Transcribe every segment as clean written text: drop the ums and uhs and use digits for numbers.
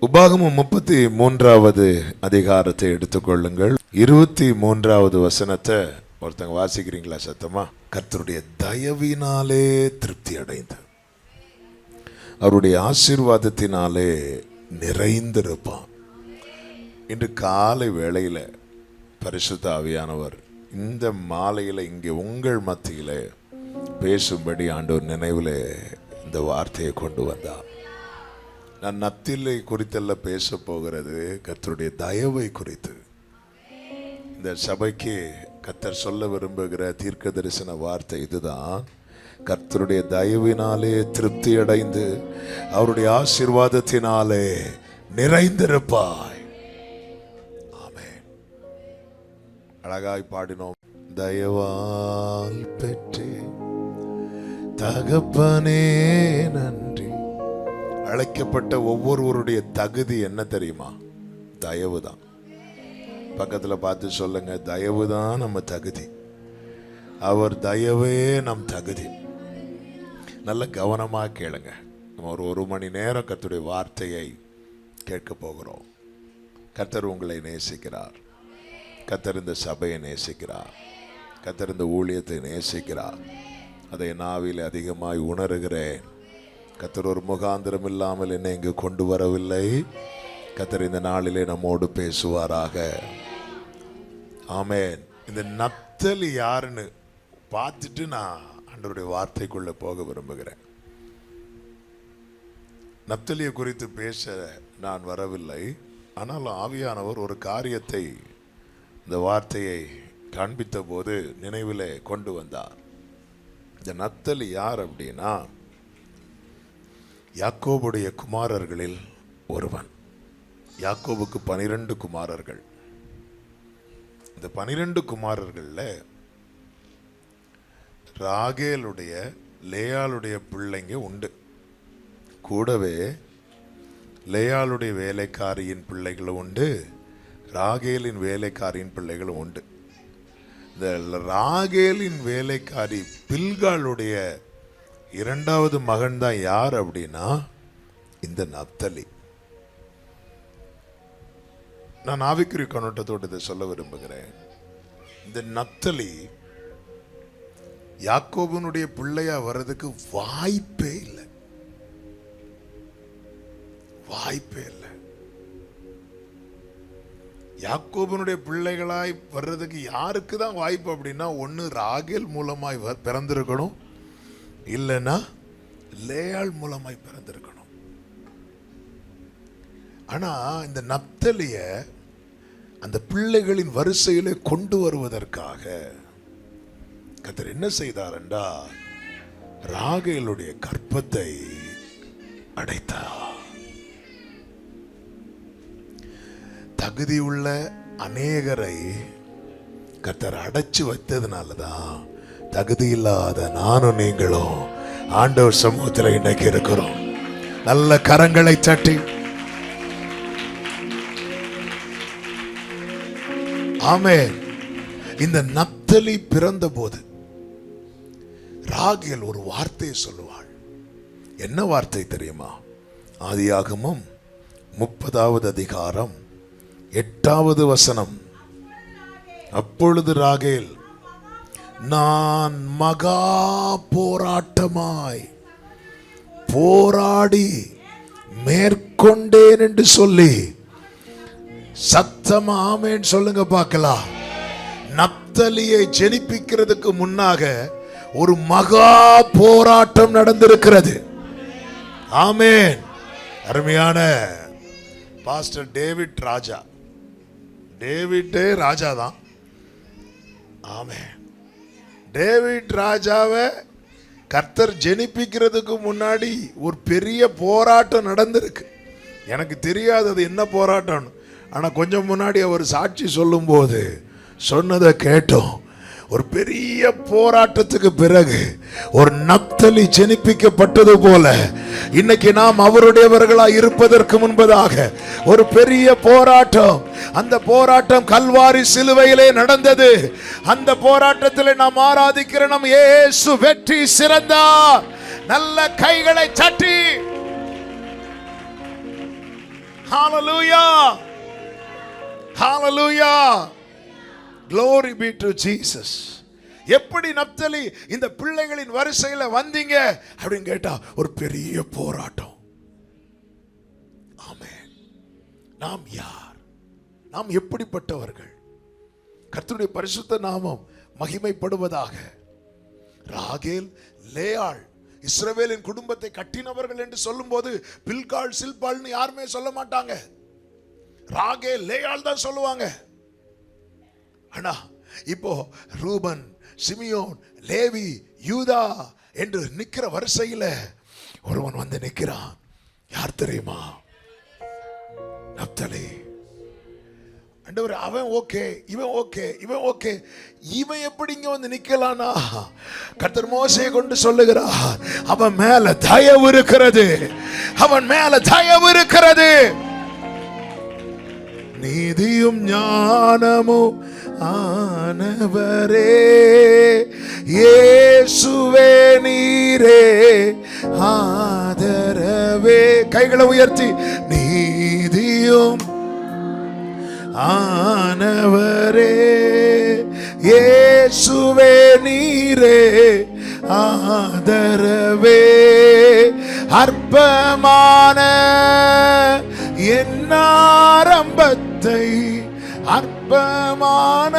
உபாகமம் 33வது அதிகாரத்தை எடுத்துக்கொள்ளுங்கள். 23வது வசனத்தை ஒருத்தங்க வாசிக்கிறீங்களா சத்தமா? கர்த்தருடைய தயவினாலே திருப்தி அடைந்து அவருடைய ஆசீர்வாதத்தினாலே நிறைந்திருப்பான். இன்று காலை வேளையில பரிசுத்த ஆவியானவர் இந்த மாலையில இங்கே உங்கள் மத்தியில பேசும்படி ஆண்டவர் நினைவில் இந்த வார்த்தையை கொண்டு வந்தார். நான் நத்திலை குறித்தல்ல பேச போகிறது, கர்த்தருடைய தயவை குறித்து. இந்த சபைக்கு கர்த்தர் சொல்ல விரும்புகிற தீர்க்க தரிசன வார்த்தை இதுதான். கர்த்தருடைய தயவினாலே திருப்தி அடைந்து அவருடைய ஆசீர்வாதத்தினாலே நிறைந்திருப்பாய். ஆமென். அழகாய் பாடினோம். தயவால் பெற்றே தகப்பனே நன்றி. அழைக்கப்பட்ட ஒவ்வொருவருடைய தகுதி என்ன தெரியுமா? தயவு தான். பக்கத்துல பார்த்து சொல்லுங்க, தயவு தான் நம்ம தகுதி. அவர் தயவே நம் தகுதி. நல்ல கவனமா கேளுங்க. நம்ம ஒரு மணி நேரம் கர்த்தருடைய வார்த்தையை கேட்க போகிறோம். கர்த்தர் உங்களை நேசிக்கிறார். கர்த்தர் இந்த சபையை நேசிக்கிறார். கர்த்தர் இந்த ஊழியத்தை நேசிக்கிறார். அதை நாவில் அதிகமாய் உணர்கிறேன். கர்த்தர் ஒரு முகாந்திரம் இல்லாமல் என்னை இங்கு கொண்டு வரவில்லை. கர்த்தர் இந்த நாளிலே நம்மோடு பேசுவாராக. ஆமென். இந்த நப்தலி யாருன்னு பார்த்துட்டு நான் ஆண்டவருடைய வார்த்தைக்குள்ள போக விரும்புகிறேன். நப்தலியை குறித்து பேச நான் வரவில்லை. ஆனால் ஆவியானவர் ஒரு காரியத்தை இந்த வார்த்தையை காண்பித்த போது நினைவிலே கொண்டு வந்தார். இந்த நப்தலி யார் அப்படின்னா, யாக்கோபுடைய குமாரர்களில் ஒருவன். யாக்கோபுக்கு 12 குமாரர்கள். இந்த 12 குமாரர்கள்ல ராகேலுடைய லேயாளுடைய பிள்ளைங்க உண்டு. கூடவே லேயாளுடைய வேலைக்காரியின் பிள்ளைகளும் உண்டு, ராகேலின் வேலைக்காரியின் பிள்ளைகளும் உண்டு. இந்த ராகேலின் வேலைக்காரி பில்காளுடைய 2வது மகன் தான் யார் அப்படின்னா இந்த நப்தலி. நான் ஆவிக்குரிய கண்ணோட்டத்தோடு இதை சொல்ல விரும்புகிறேன். இந்த நப்தலி யாக்கோபனுடைய பிள்ளையா வர்றதுக்கு வாய்ப்பே இல்லை. வாய்ப்பே இல்லை. யாக்கோபனுடைய பிள்ளைகளாய் வர்றதுக்கு யாருக்கு தான் வாய்ப்பு அப்படின்னா, ஒன்னு ராகேல் மூலமாய் பிறந்திருக்கணும், இல்லைன்னா லேயாள் மூலமாய் பிறந்திருக்கணும். ஆனா இந்த நப்தலிய அந்த பிள்ளைகளின் வரிசையிலே கொண்டு வருவதற்காக கர்த்தர் என்ன செய்தார் என்றால், ராகேலுடைய கற்பத்தை அடைத்தார். தகுதியுள்ள அநேகரை கர்த்தர் அடைச்சு வைத்ததுனாலதான் தகுதி இல்லாத நானும் நீங்களும் ஆண்டவர் சமூகத்தில் இன்னைக்கு இருக்கிறோம். நல்ல கரங்களை தட்டி ஆமென். இந்த நப்தலி பிறந்த போது ராகேல் ஒரு வார்த்தையை சொல்லுவாள். என்ன வார்த்தை தெரியுமா? ஆதியாகமம் 30வது அதிகாரம் 8வது வசனம். அப்பொழுது ராகேல், நான் மகா போராட்டமாய் போராடி மேற்கொண்டேன் என்று சொல்லி, சத்தமா ஆமென் சொல்லுங்க பார்க்கலாம். நப்தலியை ஜெனிப்பிக்கிறதுக்கு முன்னாக ஒரு மகா போராட்டம் நடந்திருக்கிறது. ஆமென். அருமையான பாஸ்டர் டேவிட் ராஜா. டேவிட்டே ராஜா தான். ஆமென். டேவிட் ராஜாவை கர்த்தர் ஜெனிப்பிக்கிறதுக்கு முன்னாடி ஒரு பெரிய போராட்டம் நடந்திருக்கு. எனக்கு தெரியாதது என்ன போராட்டம். ஆனா கொஞ்சம் முன்னாடி அவர் சாட்சி சொல்லும் போது சொன்னதை கேட்டோம். ஒரு பெரிய போராட்டத்துக்கு பிறகு ஒரு நப்தலி ஜெனிப்பிக்கப்பட்டது போல இன்னைக்கு நாம் அவருடையவர்களாய் இருப்பதற்கு முன்பதாக ஒரு பெரிய போராட்டம். அந்த போராட்டம் கல்வாரி சிலுவையிலே நடந்தது. அந்த போராட்டத்திலே நாம் ஆராதிக்கிற நம் இயேசு வெற்றி சிறந்தார். நல்ல கைகளை தட்டி Hallelujah. Hallelujah. Glory be to Jesus. எப்படி நப்தலி இந்த பிள்ளைகளின் வரிசையில வந்தீங்க அப்படின்னு கேட்டா ஒரு பெரிய போராட்டம். ஆமென். நாம் யார்? நாம் எப்படிப்பட்டவர்கள்? கர்த்தருடைய பரிசுத்த நாமம் மகிமைப்படுவதாக. ராகேல், லேயாள் இஸ்ரவேலின் குடும்பத்தை கட்டினவர்கள் என்று சொல்லும் போது பில்காள் சில்பாள்னு யாருமே சொல்ல மாட்டாங்க. ராகேல், லேயாள் தான் சொல்லுவாங்க. ஆனா இப்போ ரூபன், சிமியோன், லேவி, யூதா என்று நிக்கிற வரிசையில ஒருவன் வந்து நிக்கிறான். யார் தெரியுமா? நப்தலி. ஆண்டவரே, அவன் ஓகே, இவன் ஓகே, இவன் ஓகே, இவன் எப்படி இங்க வந்து நிக்கலானா? கர்த்தர் மோசேயை கொண்டு சொல்லுகிறார், அவன் மேல தயவு இருக்கிறது, அவன் மேல தயவு இருக்கிறது. நீதியும் ஞானமும் ஆனவரே இயேசுவே நீரே ஆதரவே. கைகளை உயர்த்தி, நீதியும் ஆனவரே இயேசுவே நீரே ஆதரவே. அற்பமான என் ஆரம்பத்தை, அற்பமான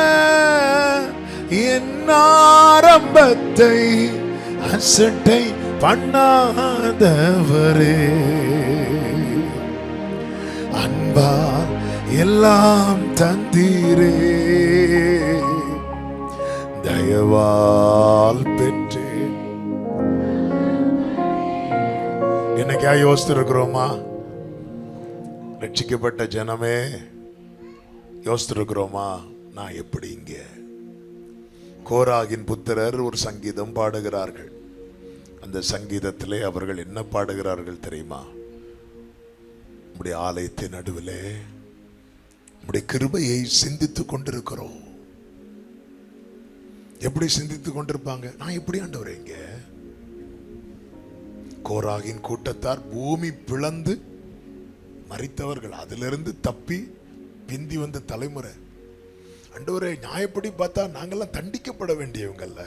என் ஆரம்பத்தை அசட்டை பண்ணாதவரே. அன்பா எல்லாம் தந்தீரே, தயவால் பெற்றேன். என்னைக்கா யோசித்து இருக்கிறோமா? ரட்சிக்கப்பட்ட ஜனமே யோசித்து இருக்கிறோமா? நான் எப்படி இங்க? கோராகின் புத்திரர் ஒரு சங்கீதம் பாடுகிறார்கள். அந்த சங்கீதத்திலே அவர்கள் என்ன பாடுகிறார்கள் தெரியுமா? நம்முடைய ஆலயத்தின் நடுவிலே நம்முடைய கிருபையை சிந்தித்துக் கொண்டிருக்கிறோம். எப்படி சிந்தித்துக் கொண்டிருப்பாங்க? நான் எப்படி ஆண்டவரே இங்க? கோராகின் கூட்டத்தார் பூமி பிளந்து மரித்தவர்கள், அதிலிருந்து தப்பி பிந்தி வந்த தலைமுறை. ஆண்டவரே, நியாயப்படி பார்த்தா நாங்கெல்லாம் தண்டிக்கப்பட வேண்டியவங்கல்ல,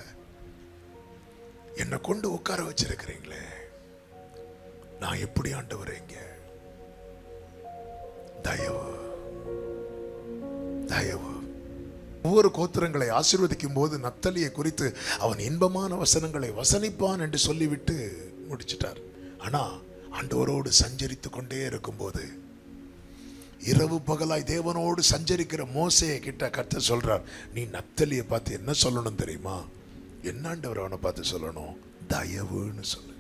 என்னை கொண்டு உட்கார வச்சிருக்கிறீங்களே, நான் எப்படி ஆண்டவரே இங்க? தயவு, தயவு. ஒவ்வொரு கோத்திரங்களை ஆசீர்வதிக்கும் போது நப்தலியை குறித்து அவன் இன்பமான வசனங்களை வசனிப்பான் என்று சொல்லிவிட்டு முடிச்சிட்டார். ஆனா ஆண்டவரோடு சஞ்சரித்து கொண்டே இருக்கும்போது, இரவு பகலாய் தேவனோடு சஞ்சரிக்கிற மோசேயை கிட்ட கர்த்தர் சொல்றார், நீ நப்தலியை பார்த்து என்ன சொல்லணும் தெரியுமா? என்ன ஆண்டவர் அவனை பார்த்து சொல்லணும்? தயவுன்னு சொல்லு.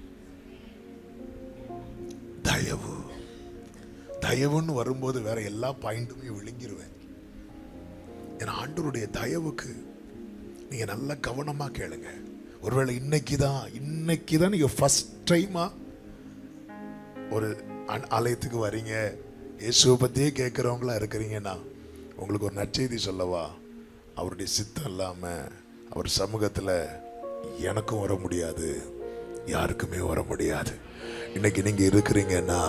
தயவு. தயவுன்னு வரும்போது வேற எல்லா பாயிண்டுமே விழுங்கிருவேன். ஏன்னா ஆண்டவருடைய தயவுக்கு நீங்க நல்ல கவனமா கேளுங்க. ஒருவேளை இன்னைக்குதான் நீங்க ஃபர்ஸ்ட் டைமா ஒரு ஆலயத்துக்கு வரீங்க, இயேசுவை பத்தியே கேட்கிறவங்களா இருக்கிறீங்கன்னா, உங்களுக்கு ஒரு நற்செய்தி சொல்லவா? அவருடைய சித்தம் இல்லாம அவர் சமூகத்துல எனக்கும் வர முடியாது, யாருக்குமே வர முடியாது. இன்னைக்கு நீங்க இருக்கிறீங்கன்னா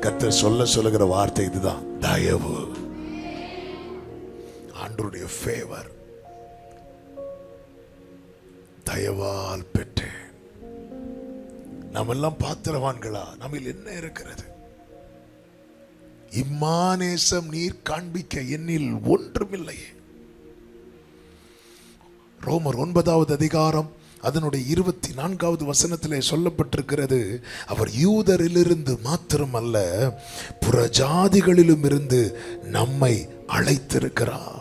கர்த்தர் சொல்லுகிற வார்த்தை இதுதான், தயவு. ஆண்டவருடைய ஃபேவர். தயவால் பெற்றேன். நம்ம எல்லாம் பாத்திரவான்களா? நம்மில் என்ன இருக்கிறது? இம்மானேசம் நீர் காண்பிக்க என்னில் ஒன்றுமில்லையே. ரோமர் 9வது அதிகாரம் அதனுடைய 24வது வசனத்திலே சொல்லப்பட்டிருக்கிறது, அவர் யூதரிலிருந்து மாத்திரமல்ல புறஜாதிகளிலும் இருந்து நம்மை அழைத்திருக்கிறார்.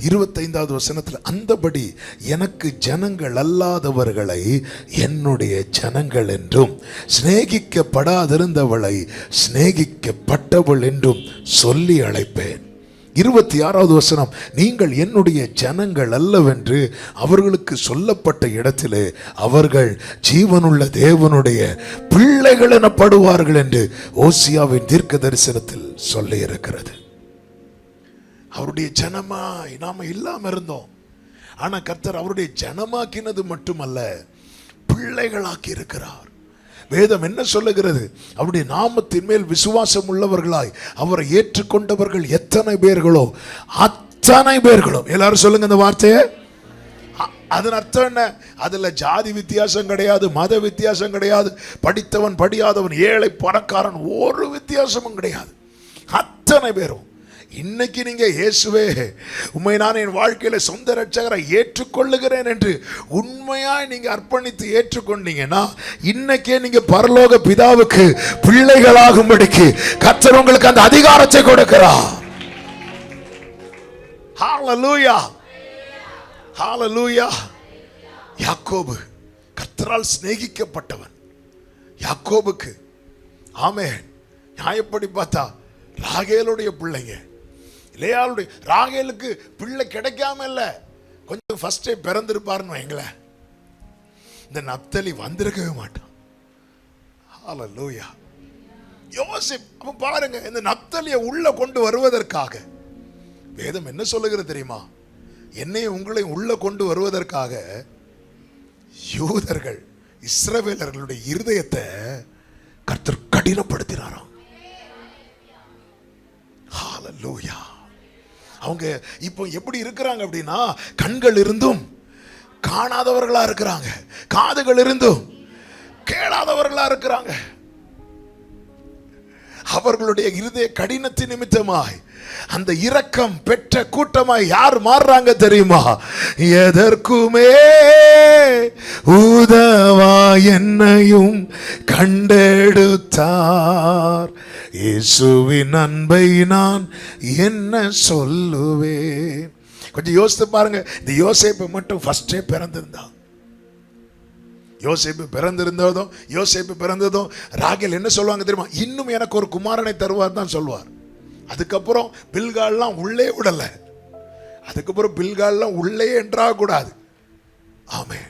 25வது வசனத்தில், அந்தபடி எனக்கு ஜனங்கள் அல்லாதவர்களை என்னுடைய ஜனங்கள் என்றும் சிநேகிக்கப்படாதிருந்தவளை சிநேகிக்கப்பட்டவள் என்றும் சொல்லி அழைப்பேன். 26வது வசனம், நீங்கள் என்னுடைய ஜனங்கள் அல்லவென்று அவர்களுக்கு சொல்லப்பட்ட இடத்திலே அவர்கள் ஜீவனுள்ள தேவனுடைய பிள்ளைகள் எனப்படுவார்கள் என்று ஓசியாவின் தீர்க்க தரிசனத்தில் சொல்லி இருக்கிறது. அவருடைய ஜனமாய் நாம இல்லாம இருந்தோம். ஆனா கர்த்தர் அவருடைய ஜனமாக்கினது மட்டுமல்ல, பிள்ளைகளாக்கி இருக்கிறார். வேதம் என்ன சொல்லுகிறது? அவருடைய நாமத்தின் மேல் விசுவாசம் உள்ளவர்களாய் அவரை ஏற்றுக்கொண்டவர்கள் எத்தனை பேர்களோ அத்தனை பேர்களும். எல்லாரும் சொல்லுங்க இந்த வார்த்தையை. அதன் அர்த்தம் என்ன? அதுல ஜாதி வித்தியாசம் கிடையாது, மத வித்தியாசம் கிடையாது, படித்தவன் படியாதவன், ஏழை பணக்காரன், ஒரு வித்தியாசமும் கிடையாது. அத்தனை பேரும் இன்னைக்கு நீங்க இயேசுவே உண்மை நான் என் வாழ்க்கையில சொந்த ரட்சகரை ஏற்றுக்கொள்ளுகிறேன் என்று உண்மையாய் நீங்க அர்ப்பணித்து ஏற்றுக்கொண்டீங்கன்னா இன்னைக்கே நீங்க பரலோக பிதாவுக்கு பிள்ளைகளாகும்படிக்கு கர்த்தர் உங்களுக்கு அந்த அதிகாரத்தை கொடுக்கிறார். ஹalleluya, ஹalleluya. யாக்கோபு கர்த்தரால் சிநேகிக்கப்பட்டவன். யாக்கோபுக்கு ஆமென். நியாயப்படி பார்த்தா ராகேலுடைய பிள்ளைங்க, லேயாளுடைய, ராகேலுக்கு பிள்ளை கிடைக்காம இல்ல, கொஞ்சம் ஃபர்ஸ்டே பிறந்திருப்பாருன்னு வைங்களேன், இந்த நப்தலி வந்திருக்கவே மாட்டான். ஹalleluya. யோசேப் அப்ப பாருங்க, இந்த நப்தலியை உள்ள கொண்டு வருவதற்காக வேதம் என்ன சொல்லுகிறது தெரியுமா? என்னையும் உங்களை உள்ள கொண்டு வருவதற்காக யூதர்கள் இஸ்ரவேலர்களுடைய இருதயத்தை கர்த்தர் கடினப்படுத்தினாராம். ஹalleluya. அவங்க இப்போ எப்படி இருக்கிறாங்க அப்படின்னா, கண்கள் இருந்தும் காணாதவர்களா இருக்கிறாங்க, காதுகள் இருந்தும் கேளாதவர்களா இருக்கிறாங்க. அவர்களுடைய இருதய கடினத்தின் நிமித்தமாய் அந்த இரக்கம் பெற்ற கூட்டமாய் யார் மாறுறாங்க தெரியுமா? எதற்குமே உதவா என்னையும் கண்டெடுத்தார், இயேசுவின் அன்பை நான் என்ன சொல்லுவேன். கொஞ்சம் யோசித்து பாருங்க. இந்த யோசேப்பு மட்டும் ஃபர்ஸ்டே பிறந்திருந்தான். யோசேப்பு பிறந்ததும் ராகேல் என்ன சொல்லுவாங்க தெரியுமா? இன்னும் எனக்கு ஒரு குமாரனை தருவார் தான் சொல்வார். அதுக்கப்புறம் பில்கால்லாம் உள்ளே விடல. அதுக்கப்புறம் பில்கால்லாம் உள்ளே என்றாக கூடாது. ஆமென்.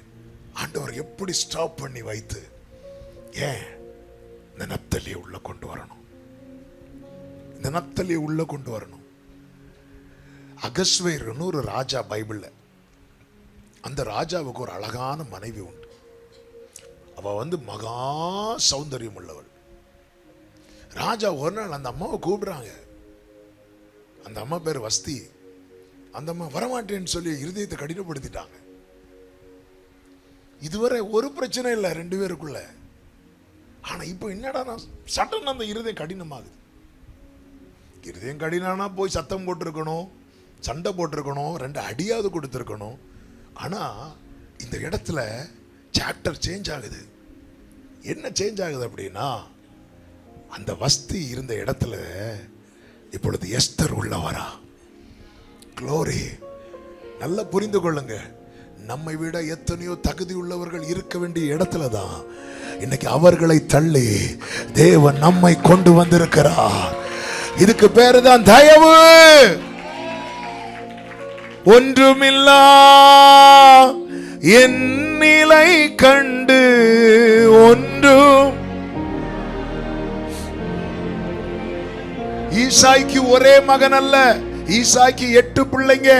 ஆண்டவர் எப்படி ஸ்டாப் பண்ணி வைத்து ஏன் இந்த நப்தலியை உள்ள கொண்டு வரணும், இந்த நப்தலியை உள்ள கொண்டு வரணும். அகஸ்வேர்னு ஒரு ராஜா பைபிள்ல, அந்த ராஜாவுக்கு ஒரு அழகான மனைவி உண்டு. அவ மகா சௌந்தரியம் உள்ளவள். ராஜா ஒரு நாள் அந்த அம்மாவை கூப்பிடுறாங்க. அந்த அம்மா பேர் வஸ்தி. அந்த அம்மா வரமாட்டேன்னு சொல்லி இருதயத்தை கடினப்படுத்திட்டாங்க. இதுவரை ஒரு பிரச்சனை இல்லை ரெண்டு பேருக்குள்ள. ஆனா இப்போ என்னடா சட்டன் அந்த இருதயம் கடினமாகுது. இருதயம் கடினானா போய் சத்தம் போட்டிருக்கணும், சண்டை போட்டிருக்கணும், ரெண்டு அடியாவது கொடுத்துருக்கணும். ஆனா இந்த இடத்துல சாப்டர் சேஞ்ச் ஆகுது. என்ன சேஞ்ச் ஆகுது அப்படின்னா, அந்த வஸ்தி இருந்த இடத்துல இப்பொழுது எஸ்தர் உள்ளவரா. க்ளோரி. நல்லா புரிந்து கொள்ளுங்க, நம்மை விட எத்தனையோ தகுதி உள்ளவர்கள் இருக்க வேண்டிய இடத்துல தான் இன்னைக்கு அவர்களை தள்ளி தேவன் நம்மை கொண்டு வந்திருக்கிறார். இதுக்கு பேரு தான் தயவு. ஒன்றுமில்லா என் நிலை கண்டு ஒன்றும். ஈசாய்க்கு ஒரே மகன் அல்ல, ஈசாய்க்கு 8 பிள்ளைங்க.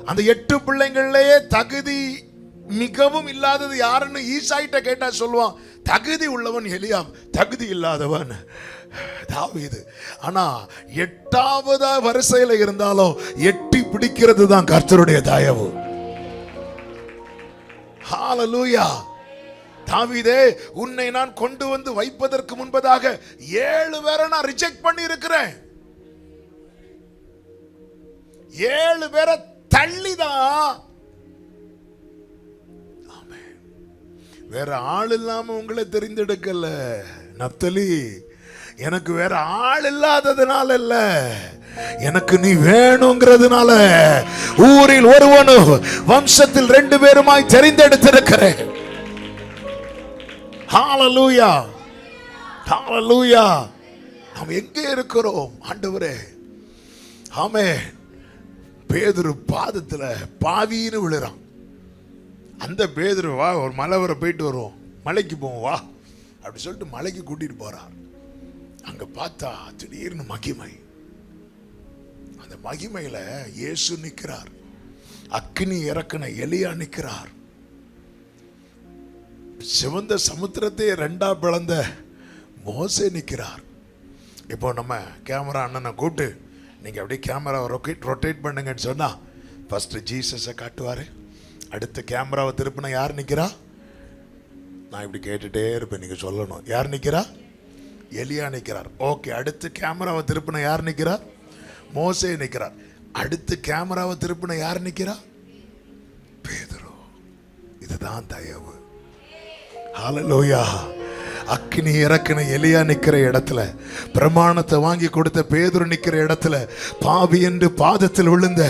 அந்த 8 பிள்ளைங்கள்லயே தகுதி மிகவும் இல்லாதது யாருன்னு ஈசாயிட்ட கேட்டா சொல்லுவான். தகுதி உள்ளவன் எலியாம், தகுதி இல்லாதவன் தாவீது. ஆனா 8வது வரிசையில இருந்தாலும் எட்டி பிடிக்கிறது தான் கர்த்தருடைய தயவு. ஹalleluya. தாவீதே, உன்னை நான் கொண்டு வந்து வைப்பதற்கு முன்பதாக 7 பேரை நான் ரிஜெக்ட் பண்ணி இருக்கிறேன். 7 பேரை தள்ளிதான். வேற ஆள் இல்லாம உங்களை தெரிந்தெடுக்கல நப்தலி. எனக்கு வேற ஆள் இல்லாததுனால இல்ல, எனக்கு நீ வேணுங்கிறதுனால ஊரில் ஒருவனும் வம்சத்தில் 2 பேருமாய் தெரிந்தெடுத்திருக்கிறேன். ஹalleluya, ஹalleluya. நாம் எங்கே இருக்கிறோம் ஆண்டவரே? ஆமென். பேதுரு பாதத்துல பாவின்னு விழுறான். அந்த பேதுரு, வா ஒரு மலை வர போயிட்டு வருவோம், மலைக்கு போவோம் வா அப்படி சொல்லிட்டு மலைக்கு கூட்டிட்டு போறார். அங்க பார்த்தா திடீர்னு மகிமை. அந்த மகிமையில இயேசு நிற்கிறார், அக்கினி இறக்குன எலியா நிற்கிறார். சிவந்த சமுத்திரத்தை ரெண்டா பிளந்த மோசே நிற்கிறார். இப்போ நம்ம கேமரா அண்ணனை கூப்பிட்டு நீங்கள் அப்படியே கேமராவை ரொட்டேட் பண்ணுங்கன்னு சொன்னா ஃபர்ஸ்ட் ஜீசஸை காட்டுவார். அடுத்த கேமராவை திருப்பினா யார் நிற்கிறா? நான் இப்படி கேட்டுட்டே இருப்பேன், நீங்கள் சொல்லணும் யார் நிற்கிறா? எலியா நிற்கிறார். ஓகே, அடுத்து கேமராவை திருப்பின யார் நிற்கிறார்? மோசே நிற்கிறார். அடுத்து கேமராவை திருப்பின யார் நிற்கிறா? பேதுரு. இதுதான் தயவு. ஹல்லேலூயா. அக்கினி இறக்கின எலியா நிற்கிற இடத்துல, பிரமாணத்தை வாங்கி கொடுத்த பேதுரு நிற்கிற இடத்துல, பாவி என்று பாதத்தில் விழுந்த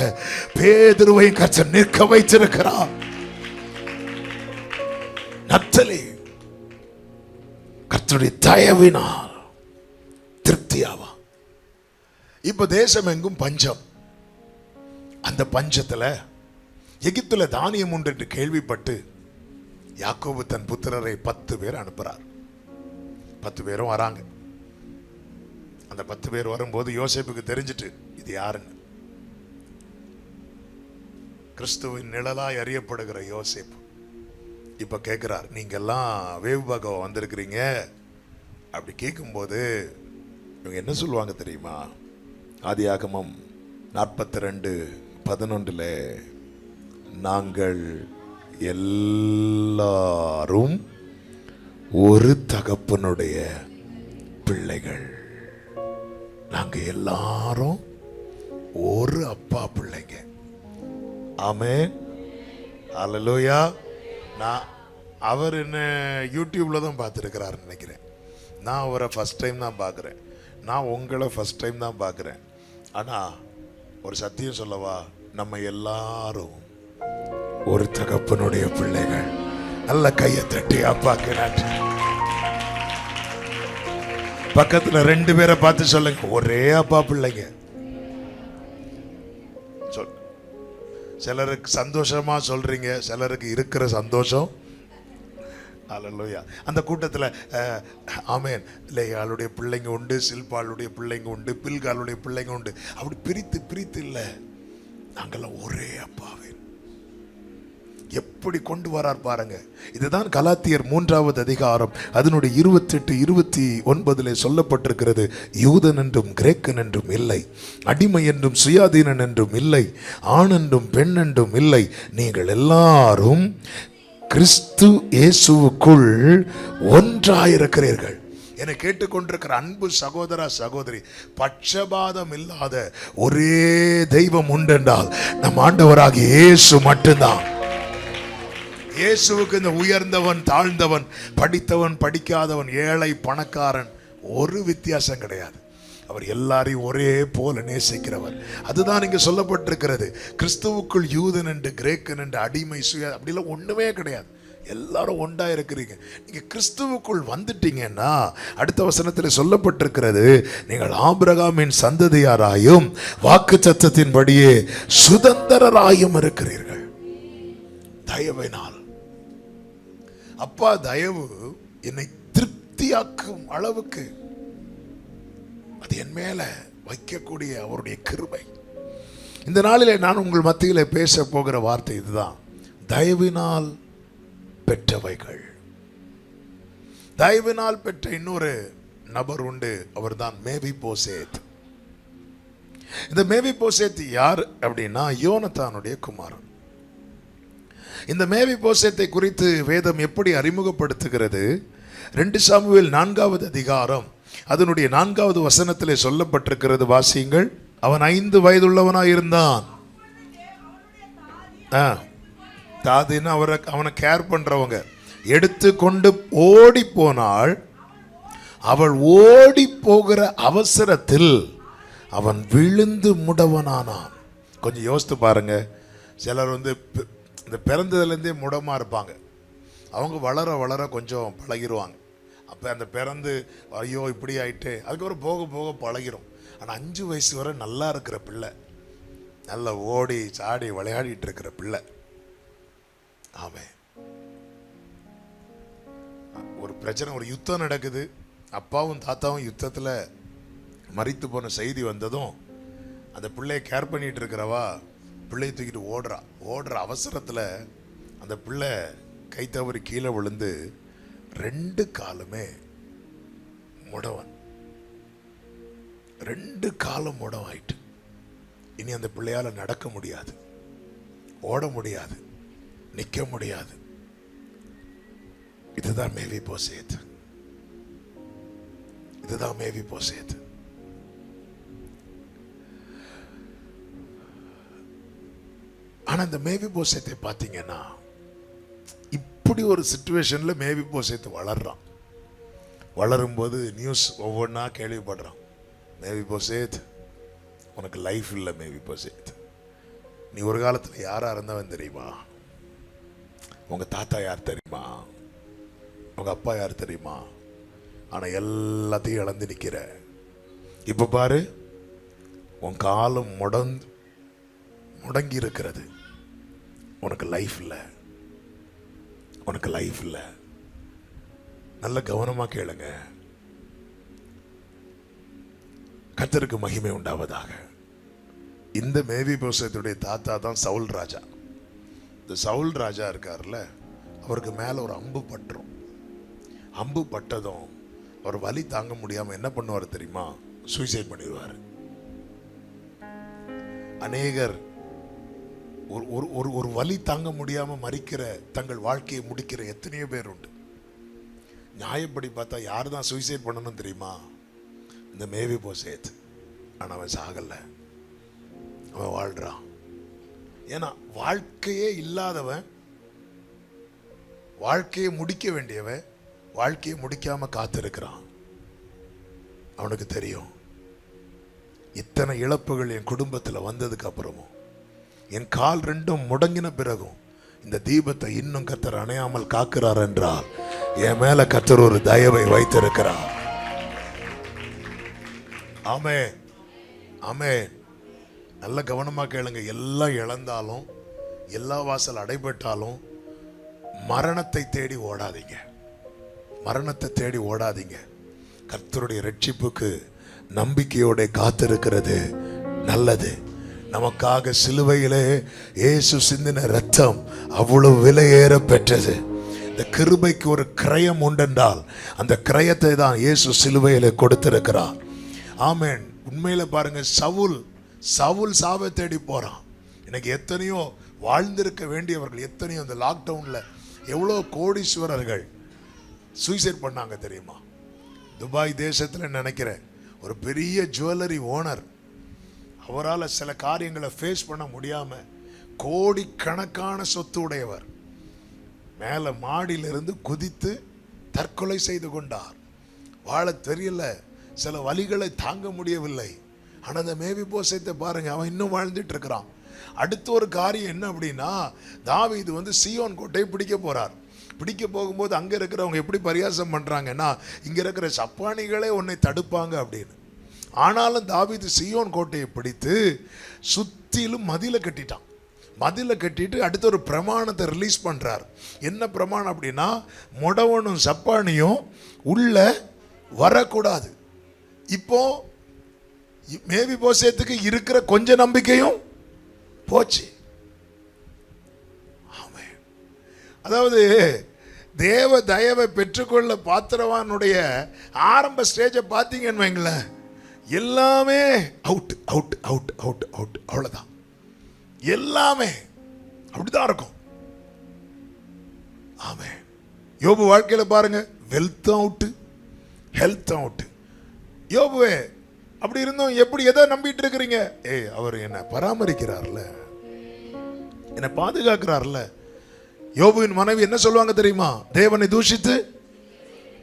பேதுருவை கர்த்தர் நிற்க வைத்திருக்கிறார். நத்தலி கர்த்தருடைய தயவினால் திருப்தியாவா. இப்ப தேசம் எங்கும் பஞ்சம். அந்த பஞ்சத்துல எகிப்துல தானியம் உண்டு என்று கேள்விப்பட்டு யாக்கோபு தன் புத்திரரை 10 பேர் அனுப்புறார். 10 பேரும் வராங்க. அந்த 10 பேர் வரும்போது யோசேப்புக்கு தெரிஞ்சிட்டு இது யாருன்னு. கிறிஸ்துவின் நிழலாய் அறியப்படுகிற யோசேப்பு இப்ப கேட்கிறார், நீங்க எல்லாம் வேவு பார்க்க வந்திருக்கிறீங்க. அப்படி கேட்கும்போது இவங்க என்ன சொல்லுவாங்க தெரியுமா? ஆதியாகமம் 42:11 நாங்கள் எல்லாரும் ஒரு தகப்பனுடைய பிள்ளைகள். நாங்க எல்லாரும் ஒரு அப்பா பிள்ளைங்க. ஆமென். ஹல்லேலூயா. நான் அவர் என்ன யூடியூப்ல தான் பார்த்துருக்கிறாருன்னு நினைக்கிறேன். நான் அவரை ஃபர்ஸ்ட் டைம் தான் பார்க்குறேன். நான் உங்களை ஃபர்ஸ்ட் டைம் தான் பார்க்குறேன். ஆனால் ஒரு சத்தியம் சொல்லவா, நம்ம எல்லாரும் ஒரு தகப்பனுடைய பிள்ளைகள். நல்ல கையை தட்டி அப்பாக்கு நன்றி. பக்கத்துல 2 பேரை பார்த்து சொல்லுங்க, ஒரே அப்பா பிள்ளைங்க. சிலருக்கு சந்தோஷமா சொல்றீங்க, சிலருக்கு இருக்கிற சந்தோஷம். அல்லேலூயா. அந்த கூட்டத்தில் ஆமேன் லேயாளுடைய பிள்ளைங்க உண்டு, சில்பாளுடைய பிள்ளைங்க உண்டு, பில்காலுடைய பிள்ளைங்க உண்டு. அப்படி பிரித்து பிரித்து இல்லை, நாங்கெல்லாம் ஒரே அப்பாவே. எப்படி கொண்டு வரார் பாருங்க. இதுதான் கலாத்தியர் 3வது அதிகாரம் அதனுடைய 28-29 சொல்லப்பட்டிருக்கிறது. யூதன் என்றும் கிரேக்கன் என்றும் இல்லை, அடிமை என்றும் சுயாதீனன் என்றும் இல்லை, ஆண் என்றும் பெண் என்றும் இல்லை, நீங்கள் எல்லாரும் கிறிஸ்து இயேசுவுக்குள் ஒன்றாயிருக்கிறீர்கள். என்னை கேட்டுக்கொண்டிருக்கிற அன்பு சகோதர சகோதரி, பட்சபாதம் இல்லாத ஒரே தெய்வம் உண்டென்றால் நம் ஆண்டவராகிய இயேசு மட்டும்தான். இயேசுவுக்கு இந்த உயர்ந்தவன் தாழ்ந்தவன், படித்தவன் படிக்காதவன், ஏழை பணக்காரன் ஒரு வித்தியாசம் கிடையாது. அவர் எல்லாரையும் ஒரே போல நேசிக்கிறவர். அதுதான் இங்க சொல்லப்பட்டிருக்கிறது. கிறிஸ்துவுக்குள் யூதன் என்று கிரேக்கன் என்று அடிமை சுய அப்படிலாம் ஒண்ணுமே கிடையாது. எல்லாரும் ஒன்றா இருக்கிறீங்க. நீங்க கிறிஸ்துவுக்குள் வந்துட்டீங்கன்னா அடுத்த வசனத்தில் சொல்லப்பட்டிருக்கிறது, நீங்கள் ஆபிரகாமின் சந்ததியாராயும் வாக்குத்தத்தத்தின்படியே சுதந்திரராயும் இருக்கிறீர்கள். தயவினால். அப்பா தயவு என்னை திருப்தியாக்கும் அளவுக்கு அது என் மேல வைக்கக்கூடிய அவருடைய கிருபை. இந்த நாளிலே நான் உங்கள் மத்தியில் பேச போகிற வார்த்தை இதுதான், தயவினால் பெற்றவைகள். தயவினால் பெற்ற இன்னொரு நபர் உண்டு, அவர்தான் மேவிபோசேத். இந்த மேவிபோசேத் யார் அப்படின்னா யோனத்தானுடைய குமாரன். இந்த மேவிபோசேத்தை குறித்து வேதம் எப்படி அறிமுகப்படுத்துகிறது? 2 சாமுவேல் 4வது அதிகாரம் அதனுடைய 4வது வசனத்திலே சொல்லப்பட்டிருக்கிறது. வாசியுங்கள். அவன் 5 வயதுள்ளவனாய் இருந்தான். தாதின்னு அவனை கேர் பண்றவங்க எடுத்து கொண்டு ஓடி போனாள். அவள் ஓடி போகிற அவசரத்தில் அவன் விழுந்து முடவனானான். கொஞ்சம் யோசித்து பாருங்க. சிலர் இந்த பிறந்ததுலேருந்தே முடமா இருப்பாங்க. அவங்க வளர வளர கொஞ்சம் பழகிடுவாங்க. அப்போ அந்த பிறந்து ஐயோ இப்படி ஆயிட்டு அதுக்கப்புறம் போக போக பழகிடும். ஆனால் 5 வயசு வரை நல்லா இருக்கிற பிள்ளை, நல்லா ஓடி சாடி விளையாடிட்டு இருக்கிற பிள்ளை. ஆமாம், ஒரு பிரச்சனை, ஒரு யுத்தம் நடக்குது. அப்பாவும் தாத்தாவும் யுத்தத்தில் மரித்து போன செய்தி வந்ததும் அந்த பிள்ளையை கேர் பண்ணிட்டு இருக்கிறவா பிள்ளையை தூக்கிட்டு ஓடுற அவசரத்தில் அந்த பிள்ளை கை தவறி கீழே விழுந்து 2 காலுமே முடவன், 2 காலம் முடவாயிட்டு. இனி அந்த பிள்ளையால நடக்க முடியாது, ஓட முடியாது, நிக்க முடியாது. இதுதான் மேவிபோசேத், இதுதான் மேவிபோசேத். ஆனா இந்த மேவிபோசேத்தை பார்த்தீங்கன்னா, இப்படி ஒரு சிச்சுவேஷன்ல மேவிபோசேத் வளர்றான். வளரும்போது நியூஸ் ஒவ்வொன்றா கேள்விப்படுறான். மேவிபோசேத், உனக்கு லைஃப் இல்லை மேவிபோசேத். நீ ஒரு காலத்தில் யாரா இருந்தவன் தெரியுமா? உங்க தாத்தா யார் தெரியுமா? உங்க அப்பா யார் தெரியுமா? ஆனா எல்லாத்தையும் இழந்து நிக்கிற. இப்ப பாரு, உன் காலம் முடங்கி இருக்கிறது. உனக்கு லைஃப் இல்லை, உனக்கு லைஃப் இல்லை. நல்ல கவனமா கேளுங்க. கர்த்தருக்கு மகிமை உண்டாவதாக. இந்த மேவிபோசேத்துடைய தாத்தா தான் சவுல் ராஜா. இந்த சவுல் ராஜா இருக்கார்ல, அவருக்கு மேல ஒரு அம்பு பட்டுரும். அம்பு பட்டதும் அவர் வலி தாங்க முடியாம என்ன பண்ணுவார் தெரியுமா? சூசைட் பண்ணிடுவார். அநேகர் ஒரு வலி தாங்க முடியாம மறிக்கிற, தங்கள் வாழ்க்கையை முடிக்கிற எத்தனையோ பேர் உண்டு. நியாயப்படி பார்த்தா யார் தான் சூசைட் பண்ணணும் தெரியுமா? இந்த மேவிபோசேத். ஆனா அவன் சாகல, அவன் வாழ்றான். ஏன்னா வாழ்க்கையே இல்லாதவன், வாழ்க்கையை முடிக்க வேண்டியவன் வாழ்க்கையை முடிக்காம காத்திருக்கிறான். அவனுக்கு தெரியும், இத்தனை இழப்புகள் என் குடும்பத்தில் வந்ததுக்கு அப்புறமும், என் கால் 2 முடங்கின பிறகும் இந்த தீபத்தை இன்னும் கர்த்தர் அணையாமல் காக்கிறார் என்றால் என் மேல கர்த்தர் ஒரு தயவை வைத்திருக்கிறார். ஆமென், ஆமென். நல்ல கவனமா கேளுங்க. எல்லாம் இழந்தாலும், எல்லா வாசல் அடைபட்டாலும் மரணத்தை தேடி ஓடாதீங்க, மரணத்தை தேடி ஓடாதீங்க. கர்த்தருடைய ரட்சிப்புக்கு நம்பிக்கையோட காத்திருக்கிறது நல்லது. நமக்காக சிலுவையிலே இயேசு சிந்தின ரத்தம் அவ்வளவு விலையேற பெற்றது. இந்த கிருபைக்கு ஒரு கிரயம் உண்டென்றால் அந்த கிரயத்தை தான் இயேசு சிலுவையிலே கொடுத்திருக்கிறார். ஆமென். உண்மையில பாருங்க, சவுல் சாவை தேடி போறான். எனக்கு எத்தனையோ வாழ்ந்திருக்க வேண்டியவர்கள், எத்தனையோ இந்த லாக்டவுன்ல எவ்வளோ கோடீஸ்வரர்கள் சூசைட் பண்ணாங்க தெரியுமா? துபாய் தேசத்துல நினைக்கிறேன், ஒரு பெரிய ஜுவல்லரி ஓனர், அவரால் சில காரியங்களை ஃபேஸ் பண்ண முடியாம கோடிக்கணக்கான சொத்து உடையவர், மேல மாடியிலிருந்து குதித்து தற்கொலை செய்து கொண்டார். வாழ தெரியல, சில வலிகளை தாங்க முடியவில்லை. ஆனா அந்த மேவிபோசேத்தை பாருங்க, அவன் இன்னும் வாழ்ந்துட்டு இருக்கிறான். அடுத்த ஒரு காரியம் என்ன அப்படின்னா, தாவீது சீயோன் கோட்டையை பிடிக்க போறார். பிடிக்க போகும்போது அங்க இருக்கிறவங்க எப்படி பரியாசம் பண்றாங்கன்னா, இங்க இருக்கிற சப்பானிகளே உன்னை தடுப்பாங்க அப்படின்னு. ஆனாலும் தாவீது சீயோன் கோட்டையை பிடித்து சுத்திலும் மதில கட்டிட்டான். மதில கட்டிட்டு அடுத்த ஒரு பிரமாணத்தை ரிலீஸ் பண்றார். என்ன பிரமாணம் அப்படின்னா, முடவனும் சப்பானியும் உள்ள வரக்கூடாது. இப்போ மேவிபோசேத்துக்கு இருக்கிற கொஞ்ச நம்பிக்கையும் போச்சு. அதாவது தேவ தயவை பெற்றுக்கொள்ள பாத்திரவானுடைய ஆரம்ப ஸ்டேஜை பார்த்தீங்கன்னு வைங்களேன், எல்லாமே out out out out out, அவ்வளவுதான். எல்லாமே அப்படிதான் இருக்கும். ஆமே. யோபு வாழ்க்கையில பாருங்க, வெல்த் அவுட், ஹெல்த் அவுட். யோபுவே அப்படி இருந்தோம், எப்படி எதை நம்பிட்டு இருக்கிறீங்க? அவர் என்ன பராமரிக்கிறார்ல, என்ன பாதுகாக்கிறார்ல. யோபுவின் மனைவி என்ன சொல்லுவாங்க தெரியுமா? தேவனை தூஷித்து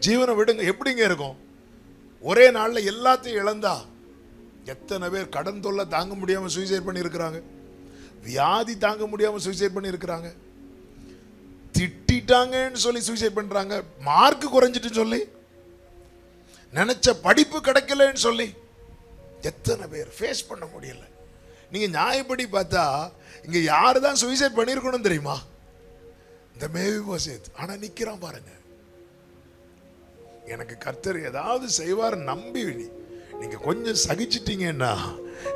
ஜீவனை விடுங்க. எப்படிங்க இருக்கும்? ஒரே நாள்ல எல்லாத்தையும் இழந்தா. எத்தனை பேர் கடன் தொல்லை தாங்க முடியாம சூசைட் பண்ணி இருக்கிறாங்க, வியாதி தாங்க முடியாம சூசைட் பண்ணி இருக்கிறாங்க, திட்டாங்கன்னு சொல்லி சூசைட் பண்றாங்க, மார்க் குறைஞ்சிட்டு சொல்லி, நினைச்ச படிப்பு கிடைக்கலன்னு சொல்லி எத்தனை பேர் ஃபேஸ் பண்ண முடியல. நீங்க நியாயப்படி பார்த்தா இங்க யாரு தான் சூசைட் பண்ணிருக்கணும் தெரியுமா? இந்த மேவிபோசேத். ஆனா நிக்கிறான் பாருங்க. எனக்கு கர்த்தர் ஏதாவது செய்வார் நம்பி நீங்க கொஞ்சம் சகிச்சிட்டீங்கன்னா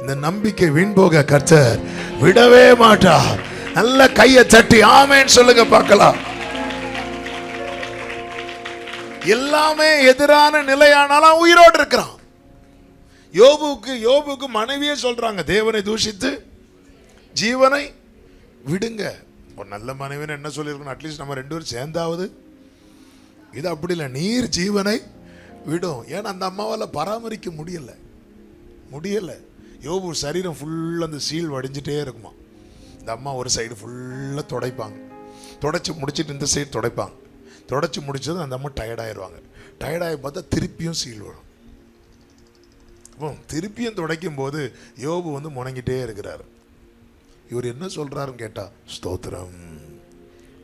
இந்த நம்பிக்கை வீண் போக கர்த்தர் விடவே மாட்டார். நல்ல கையை தட்டி ஆமேன்னு சொல்லுங்க பார்க்கலாம். எல்லாமே எதிரான நிலையானாலும் உயிரோடு இருக்கிறான். யோபுக்கு மனைவியே சொல்றாங்க, தேவனை தூஷித்து ஜீவனை விடுங்க. ஒரு நல்ல மனைவின்னு என்ன சொல்லியிருக்கணும்? அட்லீஸ்ட் நம்ம 2 பேரும் சேர்ந்தாவது. இது அப்படி இல்லை, நீர் ஜீவனை விடும். ஏன்னா அந்த அம்மாவால் பராமரிக்க முடியல. யோபு சரீரம் ஃபுல்லாக அந்த சீல் வடிஞ்சிட்டே இருக்குமா. இந்த அம்மா ஒரு சைடு ஃபுல்லாக துடைப்பாங்க, துடைச்சி முடிச்சுட்டு இந்த சைடு துடைப்பாங்க. துடைச்சி முடிச்சதும் அந்த அம்மா டயர்டாயிருவாங்க. டயர்டாகி பார்த்தா திருப்பியும் சீல் வரும். அப்போ திருப்பியும் துடைக்கும் போது யோபு முணங்கிட்டே இருக்கிறார். இவர் என்ன சொல்றாருன்னு கேட்டா, ஸ்தோத்திரம்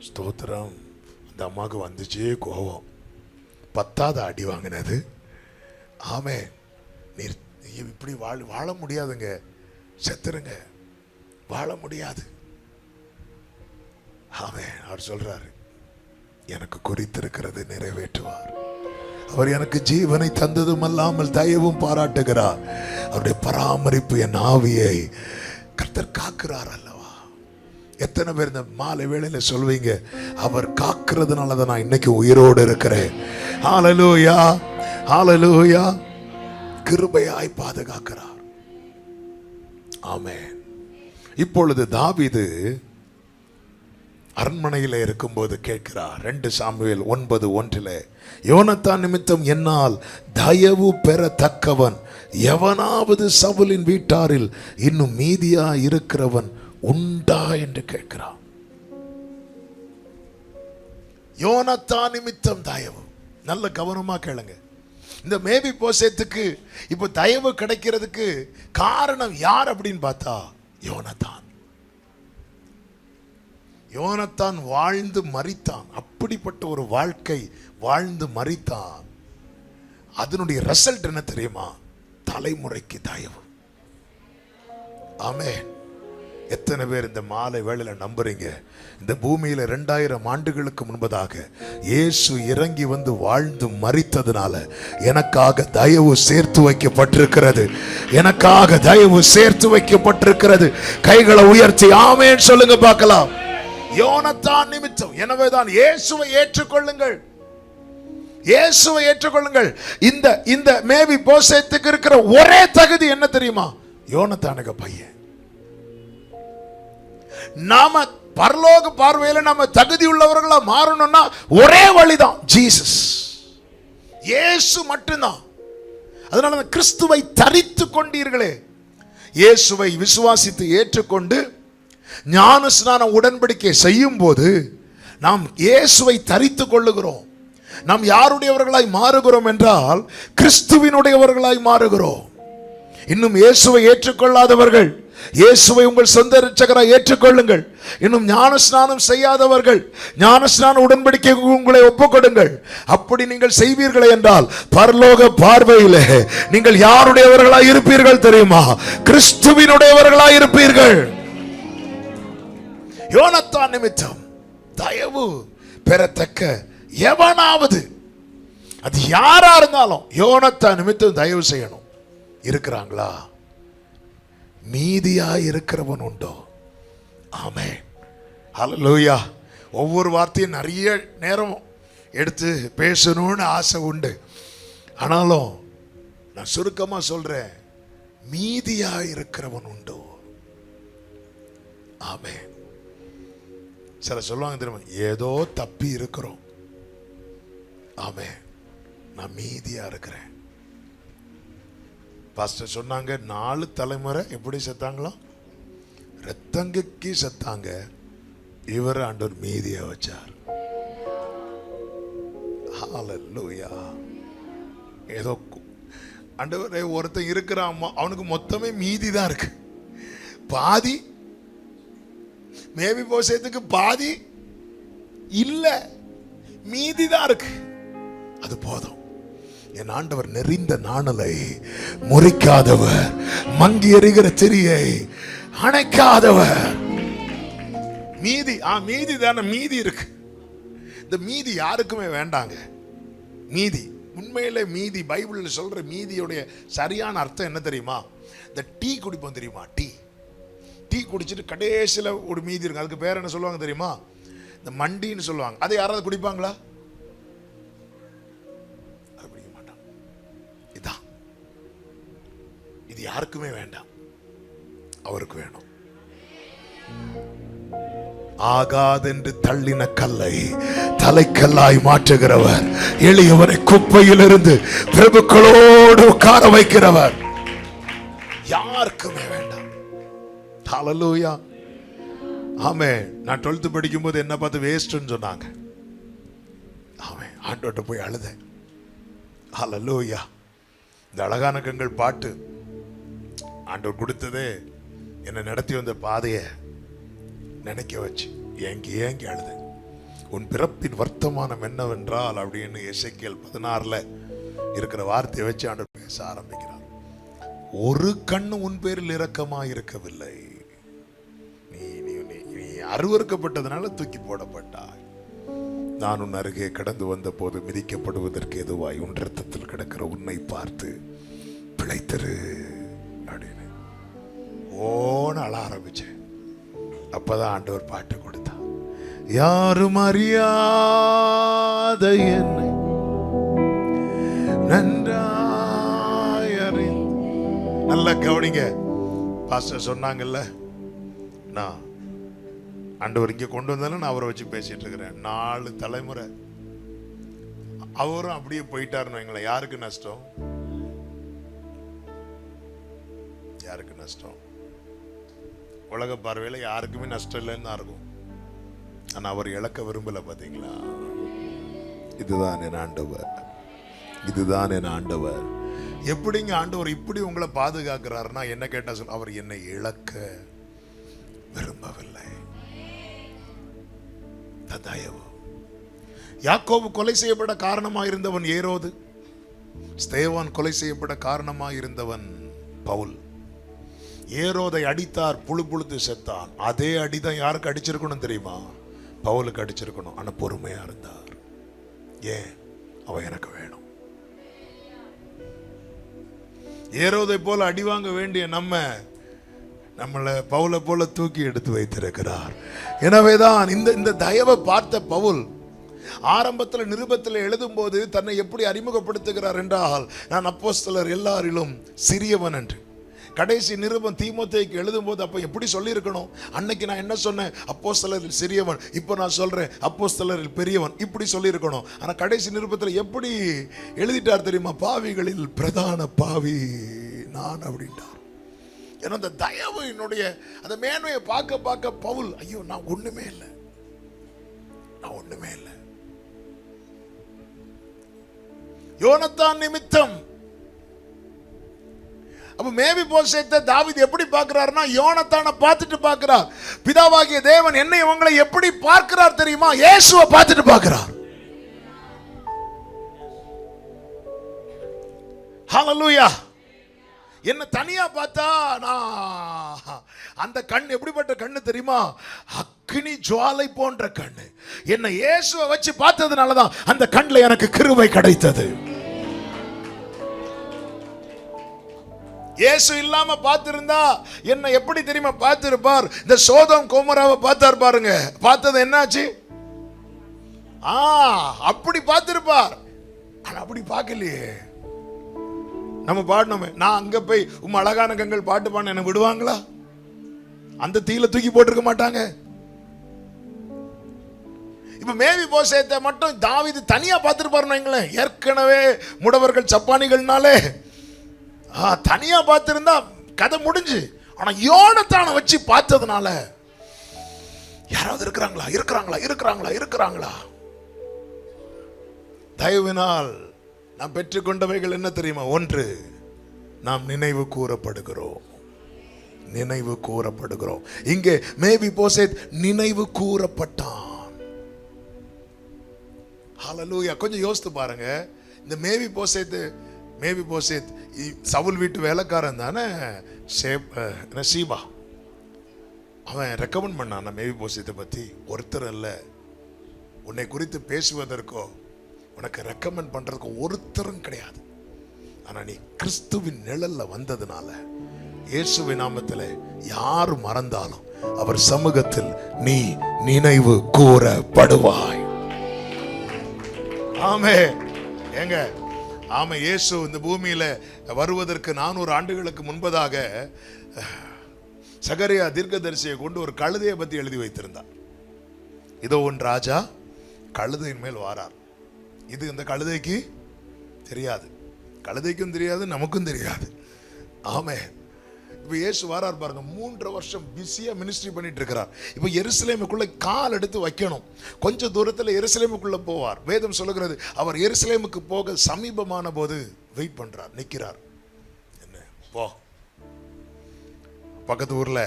ஸ்தோத்திரம். அந்த அம்மாவுக்கு வந்துச்சே கோபம், 10வது அடி வாங்கினது. ஆமே, நீர் இப்படி வாழ முடியாதுங்க, செத்துருங்க, வாழ முடியாது. ஆமே, அவர் சொல்றாரு, எனக்கு குறித்திருக்கிறது நிறைவேற்றுவார். அவர் எனக்கு ஜீவனை தந்ததும் அல்லாமல் தயவும் பாராட்டுகிறார். அவருடைய பராமரிப்பு என் ஆவியை கர்த்தர் காக்கிறார் அல்லவா. எத்தனை பேர் இந்த மாலை வேளையில சொல்வீங்க, அவர் காக்கிறதுனால தான் நான் இன்னைக்கு உயிரோடு இருக்கிறேன். ஹல்லேலூயா, ஹல்லேலூயா. கிருபையாய் பாதுகாக்கிறார். ஆமென். இப்பொழுது தாவீது அரண்மனையில் இருக்கும்போது கேட்கிறார். 2 சாமுவேல் 9:1 யோனத்தான் நிமித்தம் என்னால் தயவு பெறத்தக்கவன் எவனாவது சவுலின் வீட்டாரில் இன்னும் மீதியா இருக்கிறவன் உண்டா என்று கேட்கிறான். யோனத்தான் நிமித்தம் தயவு. நல்ல கவனமா கேளுங்க. இந்த மேவி போசேத்துக்கு இப்போ தயவு கிடைக்கிறதுக்கு காரணம் யார் அப்படின்னு பார்த்தா யோனத்தான். யோனத்தான் வாழ்ந்து மரித்தான். அப்படிப்பட்ட ஒரு வாழ்க்கை வாழ்ந்து மரித்தான். அதனுடைய ரிசல்ட் என்ன தெரியுமா? தலைமுறைக்கு தயவு. ஆமென். எத்தனை பேர் இந்த மாலை வேளையில நம்புறீங்க, இந்த பூமியில 2000 ஆண்டுகளுக்கு முன்பதாக இயேசு இறங்கி வந்து வாழ்ந்து மரித்ததுனால எனக்காக தயவு சேர்த்து வைக்கப்பட்டிருக்கிறது. எனக்காக தயவு சேர்த்து வைக்கப்பட்டிருக்கிறது. கைகளை உயர்த்தி ஆமென் சொல்லுங்க பார்க்கலாம். யோனத்தான் நிமித்தம். எனவேதான் இயேசுவை ஏற்றுக்கொள்ளுங்கள், இயேசுவை ஏற்றுக்கொள்ளுங்கள். இந்த மேவி போசேத்துக்கு இருக்கிற ஒரே தகுதி என்ன தெரியுமா? யோனத்தானுக்கு பையன். நாம பரலோக பார்வையில நாம தகுதி உள்ளவர்களா மாறணும்னா ஒரே வழிதான், ஜீசஸ், இயேசு மட்டும்தான். அதனால கிறிஸ்துவை தரித்து கொண்டீர்களே. இயேசுவை விசுவாசித்து ஏற்றுக்கொண்டு ஞான ஸ்நான உடன்படிக்கை செய்யும் போது நாம் இயேசுவை தரித்து கொள்ளுகிறோம். நாம் யாருடையவர்களாய் மாறுகிறோம் என்றால் கிறிஸ்துவினுடையவர்களாய் மாறுகிறோம். இன்னும் இயேசுவை ஏற்றுக்கொள்ளாதவர்கள் இயேசுவை உங்கள் சொந்த இரட்சகராய் ஏற்றுக்கொள்ளுங்கள். இன்னும் ஞானஸ்நானம் செய்யாதவர்கள் ஞானஸ்நான உடன்படிக்கை உங்களை ஒப்புக்கொடுங்கள். அப்படி நீங்கள் செய்வீர்களே என்றால் பரலோக பார்வையிலே நீங்கள் யாருடையவர்களாய் இருப்பீர்கள் தெரியுமா? கிறிஸ்துவினுடையவர்களாய் இருப்பீர்கள். யோனத்தான் நிமித்தம் தயவு பெறத்தக்க எவனாவது, அது யாரா இருந்தாலும் யோனத்தான் நிமித்தம் தயவு செய்யணும். இருக்கிறாங்களா? மீதியா இருக்கிறவன் உண்டோ? ஆமென், ஹல்லேலூயா. ஒவ்வொரு வார்த்தையும் நிறைய நேரம் எடுத்து பேசணும்னு ஆசை உண்டு. ஆனாலும் நான் சுருக்கமா சொல்றேன், மீதியா இருக்கிறவன் உண்டோ? ஆமென். சில சொல்லுவாங்க தெரியுமா, ஏதோ தப்பி இருக்கிறோம். ஆமென், நான் மீதியா இருக்கிறேன். பாஸ்டர் சொன்னாங்க 4 தலைமுறை எப்படி செத்தாங்களோ, ரத்தங்கி செத்தாங்க. இவர் ஆண்டவர் மீதியா வச்சார். ஹல்லேலூயா. ஏதோ ஆண்டவரே ஒருத்தன் இருக்கிறான், அவனுக்கு மொத்தமே மீதி தான் இருக்கு. பாதி மேவி போசேத்துக்கு பாதி இல்ல, மீதி தான் இருக்கு. அது போதும். என் ஆண்டவர் நெறிந்த நாணலை முறிக்காதவர், மங்கி எறிகிற திரியை அணைக்காதவர். மீதி மீதி தானே, மீதி இருக்கு. இந்த மீதி யாருக்குமே வேண்டாங்க. மீதி உண்மையிலே மீதி பைபிளில் சொல்ற மீதியுடைய சரியான அர்த்தம் என்ன தெரியுமா? இந்த டீ குடிப்போம் தெரியுமா? டீ குடிச்சிட்டு கடைசியில் ஒரு மீதி இருக்கு, அதுக்கு பேர் என்ன சொல்லுவாங்க தெரியுமா? இந்த மண்டின்னு சொல்லுவாங்க. அதை யாராவது குடிப்பாங்களா? யாருக்குமே வேண்டாம், அவருக்கு வேணும். ஆகாதென்று தள்ளின கல்லை தலைக்கல்லாய் மாற்றுகிறவர், எளியவரை குப்பையிலிருந்து பிரபுக்களோடு உட்கார வைக்கிறவர், யாருக்குமே வேண்டாம். ஹல்லேலூயா. ஆமென். நான் 12th படிக்கும் போது என்ன பார்த்து வேஸ்ட்னு சொன்னாங்க. ஆமென். ஆண்டவர்ட்ட போய் அழுதேன். ஹல்லேலூயா. இந்த அழகான கண்கள் பாட்டு ஆண்டவர் கொடுத்ததே என்னை நடத்தி வந்த பாதையை நினைக்க வச்சு ஏங்கி அழுதேன். உன் பிறப்பின் வர்த்தமானம் என்னவென்றால் அப்படின்னு எசேக்கியேல் 16 இருக்கிற வார்த்தையை வச்சு ஆண்டவர் பேச ஆரம்பிக்கிறார். ஒரு கண்ணு உன் பேரில் இரக்கமாக இருக்கவில்லை, நீ அருவருக்கப்பட்டதுனால தூக்கி போடப்பட்டாய். நான் உன் அருகே கடந்து வந்த போது மிதிக்கப்படுவதற்கு எதுவாய் உன் ரத்தத்தில் கிடக்கிற உன்னை பார்த்து பிழைத்திரு அப்படின்னு ஓன அழ ஆரம்பிச்சேன். அப்பதான் ஆண்டவர் பாட்டு கொடுத்தா, யாரும் அறியாத என்னை நன்றாய் அறிந்து. நல்லா கவனிங்க. பாஸ்டர் சொன்னாங்கல்ல, நான் ஆண்டவர் இங்க கொண்டு வந்தாலும் நான் அவரை வச்சு பேசிட்டு இருக்கிறேன். 4 தலைமுறை அவரும் அப்படியே போயிட்டாருன்னு வைங்களேன், யாருக்கு நஷ்டம்? யாருக்கு நஷ்டம்? உலக பார்வையில யாருக்குமே நஷ்டம் இல்லைன்னு தான் இருக்கும். ஆனா அவர் இழக்க விரும்பல. பாத்தீங்களா? இதுதான் என் ஆண்டவர், இதுதான் என் ஆண்டவர். எப்படிங்க ஆண்டவர் இப்படி உங்களை பாதுகாக்கிறாருன்னா என்ன கேட்டா சொல்ல, அவர் என்னை இழக்க விரும்பவில்லை. தயவு. யாக்கோபு கொலை செய்யப்பட காரணமாக இருந்தவன் ஏரோது, ஸ்தேவான் கொலை செய்யப்பட காரணமாக இருந்தவன் பவுல். ஏரோதை அடித்தார், புழுத்து செத்தான். அதே அடிதான் யாருக்கு அடிச்சிருக்கணும் தெரியுமா? பவுலுக்கு அடிச்சிருக்கணும். ஆனா பொறுமையா இருந்தார். ஏன்? அவன் எனக்கு வேணும். ஏரோதை போல அடி வாங்க வேண்டிய நம்மளை பவுலை போல தூக்கி எடுத்து வைத்திருக்கிறார். எனவேதான் இந்த தயவை பார்த்த பவுல் ஆரம்பத்தில் நிருபத்தில் எழுதும் போது தன்னை எப்படி அறிமுகப்படுத்துகிறார் என்றால், நான் அப்போஸ்தலர் எல்லாரிலும் சிறியவன் என்று. கடைசி நிருபம் தீமோத்தேயுக்கு எழுதும் போது அப்ப எப்படி சொல்லி இருக்கணும்? அன்னைக்கு நான் என்ன சொன்னேன்? அப்போஸ்தலரில் சிறியவன். இப்போ நான் சொல்றேன் அப்போஸ்தலரில் பெரியவன். இப்படி சொல்லி இருக்கணும். ஆனா கடைசி நிருபத்தில் எப்படி எழுதிட்டார் தெரியுமா? பாவிகளில் பிரதான பாவி நான் அப்படின்ட்டார். ஏன்னா அந்த தயவு, என்னுடைய அந்த மேன்மையை பார்க்க பவுல், ஐயோ நான் ஒண்ணுமே இல்லை, நான் ஒண்ணுமே இல்லை. யோனத்தான் நிமித்தம். அப்ப மேவிபோசேத்தை தாவீது எப்படி பார்க்கிறார்னா, யோனத்தானை பார்த்துட்டு பார்க்கிறார். பிதாவாகிய தேவன் என்னை உங்களை எப்படி பார்க்கிறார் தெரியுமா? இயேசுவை பார்த்துட்டு பார்க்கிறார். ஹல்லேலூயா. என்ன தனியா பார்த்தா அந்த கண் எப்படிப்பட்ட கண்ணு தெரியுமா? அக்னி ஜுவாலை போன்ற கண்ணு. என்ன இயேசுவை வச்சு பார்த்ததுனாலதான் அந்த கண்ணில் எனக்கு கிருபை கிடைத்தது. இயேசு இல்லாம பார்த்திருந்தா என்ன எப்படி தெரியுமா பார்த்திருப்பார்? இந்த சோதோம் கோமோராவை பார்த்தார் பாருங்க. பார்த்தது என்னாச்சு? அப்படி பார்த்திருப்பார். ஆனா அப்படி பார்க்கலையே. நம்ம பாடணுமே, நான் அங்க போய் அழகான கண்கள் பாட்டு பாட என்ன விடுவாங்களா? அந்த தீயில தூக்கி போட்டிருக்க மாட்டாங்க. இப்ப மேவிபோசேத்தை மட்டும் தாவீது தனியா பார்த்திருப்பாரு. ஏற்கனவே முடவர்கள் சப்பானிகள்னாலே தனியா பார்த்திருந்தா கதை முடிஞ்சு. ஆனா யோனத்தானை வச்சு பார்த்ததுனால யாராவது இருக்கிறாங்களா? தயவினால் நாம் பெற்றுக்கொண்டவைகள் என்ன தெரியுமா? ஒன்று, நாம் நினைவு கூறப்படுகிறோம். இங்கே மேவிபோசேத் நினைவு கூறப்பட்டான். ஹல்லேலூயா. கொஞ்சம் யோசித்து பாருங்க. இந்த மேவிபோசேத் சவுல் வீட்டு வேலைக்காரன் தானே, சீபா. அவன் ரெக்கமெண்ட் பண்ணான் மேவிபோசேத்தை பத்தி. ஒருத்தர் அல்ல, உன்னை குறித்து பேசுவதற்கோ உனக்கு ரெக்கமெண்ட் பண்றதுக்கு ஒருத்தரும் கிடையாது. ஆனா நீ கிறிஸ்துவின் நிழல்ல வந்ததுனால, இயேசுவின் நாமத்தில் யாரு மறந்தாலும் அவர் சமூகத்தில் நீ நினைவு கூறப்படுவாய். ஆமென். ஏங்க ஆமா, இயேசு இந்த பூமியில வருவதற்கு 400 ஆண்டுகளுக்கு முன்பதாக சகரியா தீர்க்கதரிசியை கொண்டு ஒரு கழுதையை பத்தி எழுதி வைத்திருந்தார். இதோ உன் ராஜா கழுதையின் மேல் வாரார். இது இந்த கழுதைக்கு தெரியாது, கழுதைக்கும் தெரியாது, நமக்கும் தெரியாது. ஆமே. இப்போ இயேசு வாரார் பாருங்க. 3 வருஷம் பிஸியா மினிஸ்ட்ரி பண்ணிட்டு இருக்கிறார். இப்போ எருசலேமுக்குள்ள கால் எடுத்து வைக்கணும். கொஞ்ச தூரத்தில் எருசலேமுக்குள்ள போவார். வேதம் சொல்லுகிறது, அவர் எருசலேமுக்கு போக சமீபமான போது வெயிட் பண்றார், நிற்கிறார். என்ன போ, பக்கத்து ஊர்ல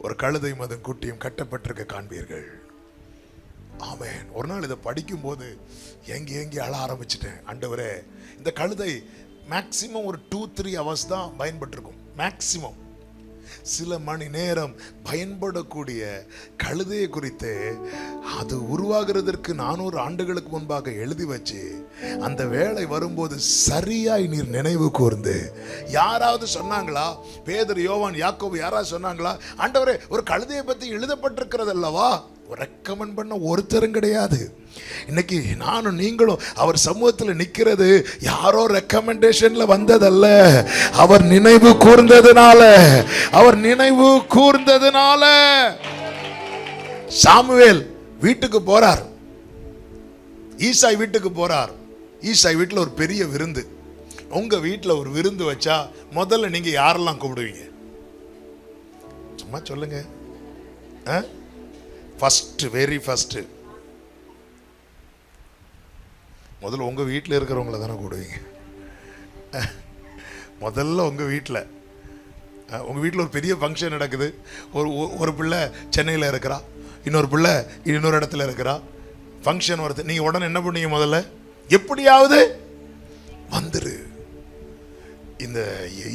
ஒரு கழுதை மதம் குட்டியும் கட்டப்பட்டிருக்க காண்பீர்கள். ஆமென். ஒரு நாள் இதை படிக்கும் போது எங்கி அழ ஆரம்பிச்சிட்டேன். ஆண்டவரே, இந்த கழுதை மேக்சிமம் ஒரு 2-3 hours தான் பயன்பட்டிருக்கும். மேக்சிமம் சில மணி நேரம் பயன்படக்கூடிய கழுதையை குறித்து அது உருவாகிறதற்கு 400 ஆண்டுகளுக்கு முன்பாக எழுதி வச்சு, அந்த வேளை வரும்போது சரியாய் நீர் நினைவு கூர்ந்து. யாராவது சொன்னாங்களா? பேதுரு, யோவான், யாக்கோபு யாராவது சொன்னாங்களா, ஆண்டவரே ஒரு கழுதையை பற்றி எழுதப்பட்டிருக்கிறது அல்லவா? ரெக்கமெண்ட் பண்ண ஒருத்தரும் கிடையாது. இன்னைக்கு நானும் நீங்களும் அவர் சமூகத்தில் நிற்கிறது யாரோ ரெக்கமெண்டேஷன்ல வந்ததல்ல, அவர் நினைவு கூர்ந்ததுனால. அவர் நினைவு கூர்ந்ததுனால. சாமுவேல் வீட்டுக்கு போறார், ஈசாய் வீட்டுக்கு போறார். ஈசாய் வீட்டில் ஒரு பெரிய விருந்து. உங்க வீட்டில் ஒரு விருந்து வச்சா முதல்ல நீங்க யாரெல்லாம் கூப்பிடுவீங்க? சும்மா சொல்லுங்க. ஃபர்ஸ்ட், வெரி ஃபர்ஸ்ட் முதல்ல உங்க வீட்டில் இருக்கிறவங்கள தானே கூடுவீங்க. முதல்ல உங்க வீட்டில் ஒரு பெரிய ஃபங்க்ஷன் நடக்குது. ஒரு பிள்ளை சென்னையில் இருக்கிறா, இன்னொரு பிள்ளை இன்னொரு இடத்துல இருக்கிறா, ஃபங்க்ஷன் வருது. நீங்க உடனே என்ன பண்ணீங்க? முதல்ல எப்படியாவது வந்துரு. இந்த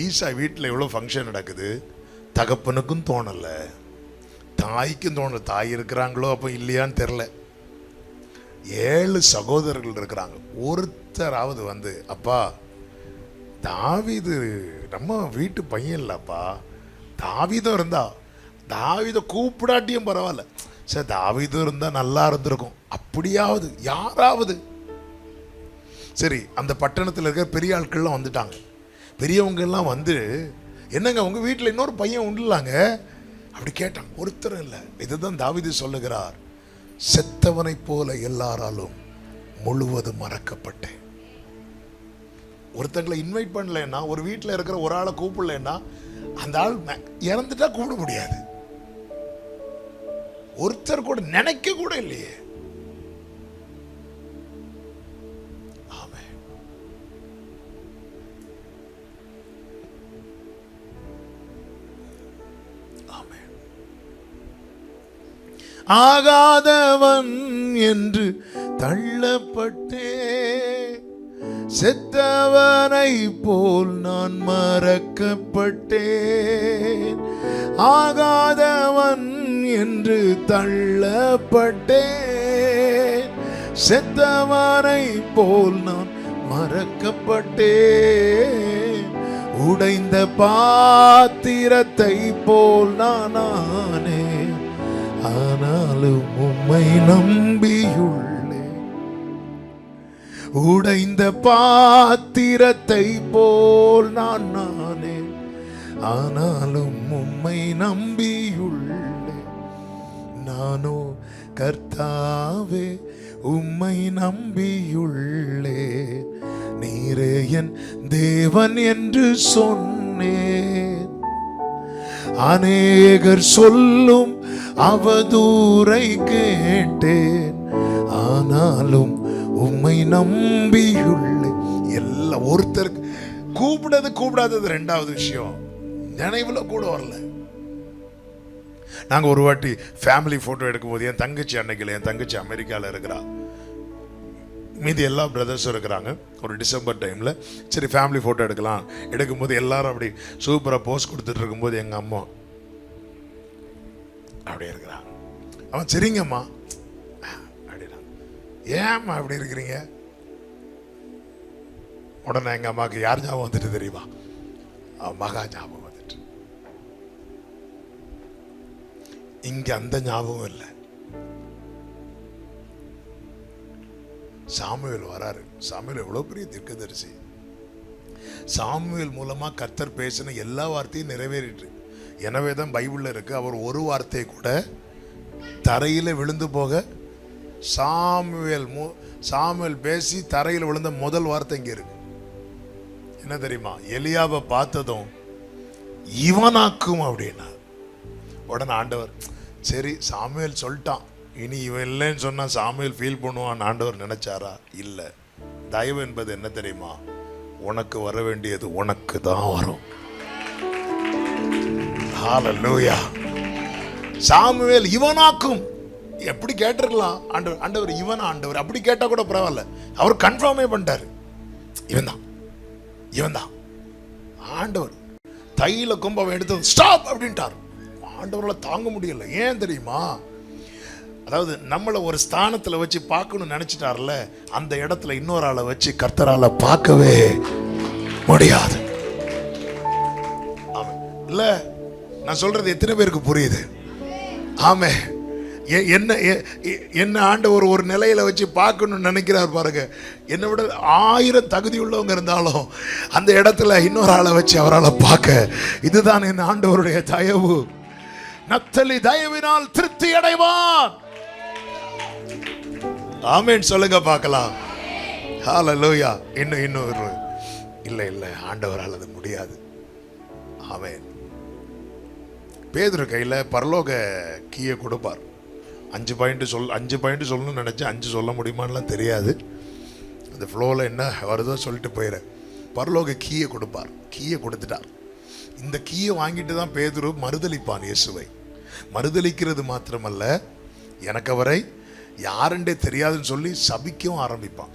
ஈசா வீட்டில் எவ்வளோ ஃபங்க்ஷன் நடக்குது, தகப்பனுக்கும் தோணலை, தாய்க்கும் தோணல. தாய் இருக்கிறாங்களோ அப்போ இல்லையான்னு தெரில. 7 சகோதரர்கள் இருக்கிறாங்க. ஒருத்தராவது வந்து, அப்பா தாவீது நம்ம வீட்டு பையன் இல்லப்பா, தாவீதும் இருந்தா, தாவீதை கூப்பிடாட்டியும் பரவாயில்ல, சரி தாவீதும் இருந்தா நல்லா இருந்திருக்கும், அப்படியாவது யாராவது. சரி, அந்த பட்டணத்தில் இருக்கிற பெரிய ஆட்கள்லாம் வந்துட்டாங்க. பெரியவங்க எல்லாம் வந்து, என்னங்க உங்க வீட்டில் இன்னொரு பையன் உண்டுலாங்க அப்படி கேட்டான். ஒருத்தரும் இல்லை. இதுதான் தாவீது சொல்லுகிறார், செத்தவனை போல எல்லாராலும் முழுவதும் மறக்கப்பட்டேன். ஒருத்தங்களை இன்வைட் பண்ணலன்னா, ஒரு வீட்டில் இருக்கிற ஒரு ஆளை கூப்பிடலன்னா, அந்த ஆள் இறந்துட்டா கூப்பிட முடியாது. ஒருத்தர் கூட நினைக்க கூட இல்லையே. ஆகாதவன் என்று தள்ளப்பட்டே, செத்தவனை போல் நான் மறக்கப்பட்டேன். ஆகாதவன் என்று தள்ளப்பட்டேன், செத்தவனை போல் நான் மறக்கப்பட்டேன். உடைந்த பாத்திரத்தை போல் நானே, ஆனாலும் உம்மை நம்பியுள்ளேன். உடைந்த பாத்திரத்தை போல் நானே, ஆனாலும் உம்மை நம்பியுள்ளேன். நானோ கர்த்தாவே உம்மை நம்பியுள்ளேன். நீரே என் தேவன் என்று சொன்னேன். அநேகர் சொல்லும் அவதூரை கேட்டேன், ஆனாலும் உம்மை நம்பியுள்ளேன். எல்லாம் ஒருத்தருக்கு கூப்பிடாதது ரெண்டாவது விஷயம், நினைவுல கூட வரல. நாங்க ஒரு வாட்டி ஃபேமிலி போட்டோ எடுக்கும்போது, என் தங்கச்சி அன்னைக்கு, என் தங்கச்சி அமெரிக்காவில் இருக்கிறா, மீதி எல்லா பிரதர்ஸும் இருக்கிறாங்க. ஒரு டிசம்பர் டைம்ல சரி ஃபேமிலி போட்டோ எடுக்கலாம். எடுக்கும்போது எல்லாரும் அப்படி சூப்பரா போஸ் கொடுத்துட்டு இருக்கும்போது எங்க அம்மா அப்படியே இருக்கிறாங்க. அவன் சரிங்கம்மா அப்படின்னா, ஏம்மா அப்படி இருக்கிறீங்க? உடனே எங்க அம்மாவுக்கு யார் ஞாபகம் வந்துட்டு தெரியுமா? மகா ஞாபகம் வந்துட்டு. இங்க அந்த ஞாபகம் இல்லை. சாமுவேல் வராரு. சாமுவேல் எவ்வளவு பெரிய தீர்க்கதரிசி. சாமுவேல் மூலமா கர்த்தர் பேசின எல்லா வார்த்தையும் நிறைவேறிட்டு. எனவே தான் பைபிள்ல இருக்கு, அவர் ஒரு வார்த்தையை கூட தரையில விழுந்து போக. சாமுவேல் பேசி தரையில் விழுந்த முதல் வார்த்தை இங்க இருக்கு. என்ன தெரியுமா? எலியாவை பார்த்ததும் இவனாக்கும் அப்படின்னா. உடனே ஆண்டவர், சரி சாமுவேல் சொல்லிட்டான், இனி இவன் இல்லைன்னு சொன்னா சாமுவேல் ஃபீல் பண்ணுவான் ஆண்டவர் நினைச்சாரா? இல்லை. தயவு என்பது என்ன தெரியுமா? உனக்கு வர வேண்டியது உனக்கு தான் வரும். ஹல்லேலூயா. சாமுவேல் இவனாக்கும் எப்படி கேட்டிருக்கலாம். ஆண்டவர் இவன், ஆண்டவர் அப்படி கேட்டா கூட பரவாயில்ல, அவர் கன்ஃபார்மே பண்ணிட்டாரு, இவன் தான். ஆண்டவர் தையில கொம்ப எடுத்து ஸ்டாப் அப்படின்ட்டார். ஆண்டவரால தாங்க முடியல. ஏன் தெரியுமா? அதாவது நம்மளை ஒரு ஸ்தானத்துல வச்சு பார்க்கணும்னு நினைச்சிட்டார்ல, அந்த இடத்துல இன்னொரு ஆளை வச்சு கர்த்தரால பார்க்கவே முடியாது. இல்ல, நான் சொல்றது எத்தனை பேருக்கு புரியுது? ஆமே. என்ன ஆண்டவர் ஒரு நிலையில வச்சு பார்க்கணும்னு நினைக்கிறார் பாருங்க. என்னை விட 1000 தகுதி உள்ளவங்க இருந்தாலும் அந்த இடத்துல இன்னொரு ஆளை வச்சு அவரால் பார்க்க. இதுதான் என் ஆண்டவருடைய தயவு. நப்தலி தயவினால் திருப்தி அடைவான். ஆமென் சொல்லுங்க பார்க்கலாம். ஹல்லேலூயா. இன்னொரு இல்லை ஆண்டவரால் அது முடியாது. ஆமென். பேதுரு கையில பரலோக கீயை கொடுப்பார். 5 பாயிண்ட் சொல்லணும்னு நினைச்சேன். 5 சொல்ல முடியுமான்லாம் தெரியாது. அந்த ஃப்ளோவில் என்ன வருதோ சொல்லிட்டு போயிடுறேன். பரலோக கீயை கொடுப்பார். கீயை கொடுத்துட்டார். இந்த கீயை வாங்கிட்டு தான் பேதுரு மறுதலிப்பான் இயேசுவை. மறுதலிக்கிறது மாத்திரமல்ல, எனக்கு அவரை யாருண்டே தெரியாதுன்னு சொல்லி சபிக்கவும் ஆரம்பிப்பான்.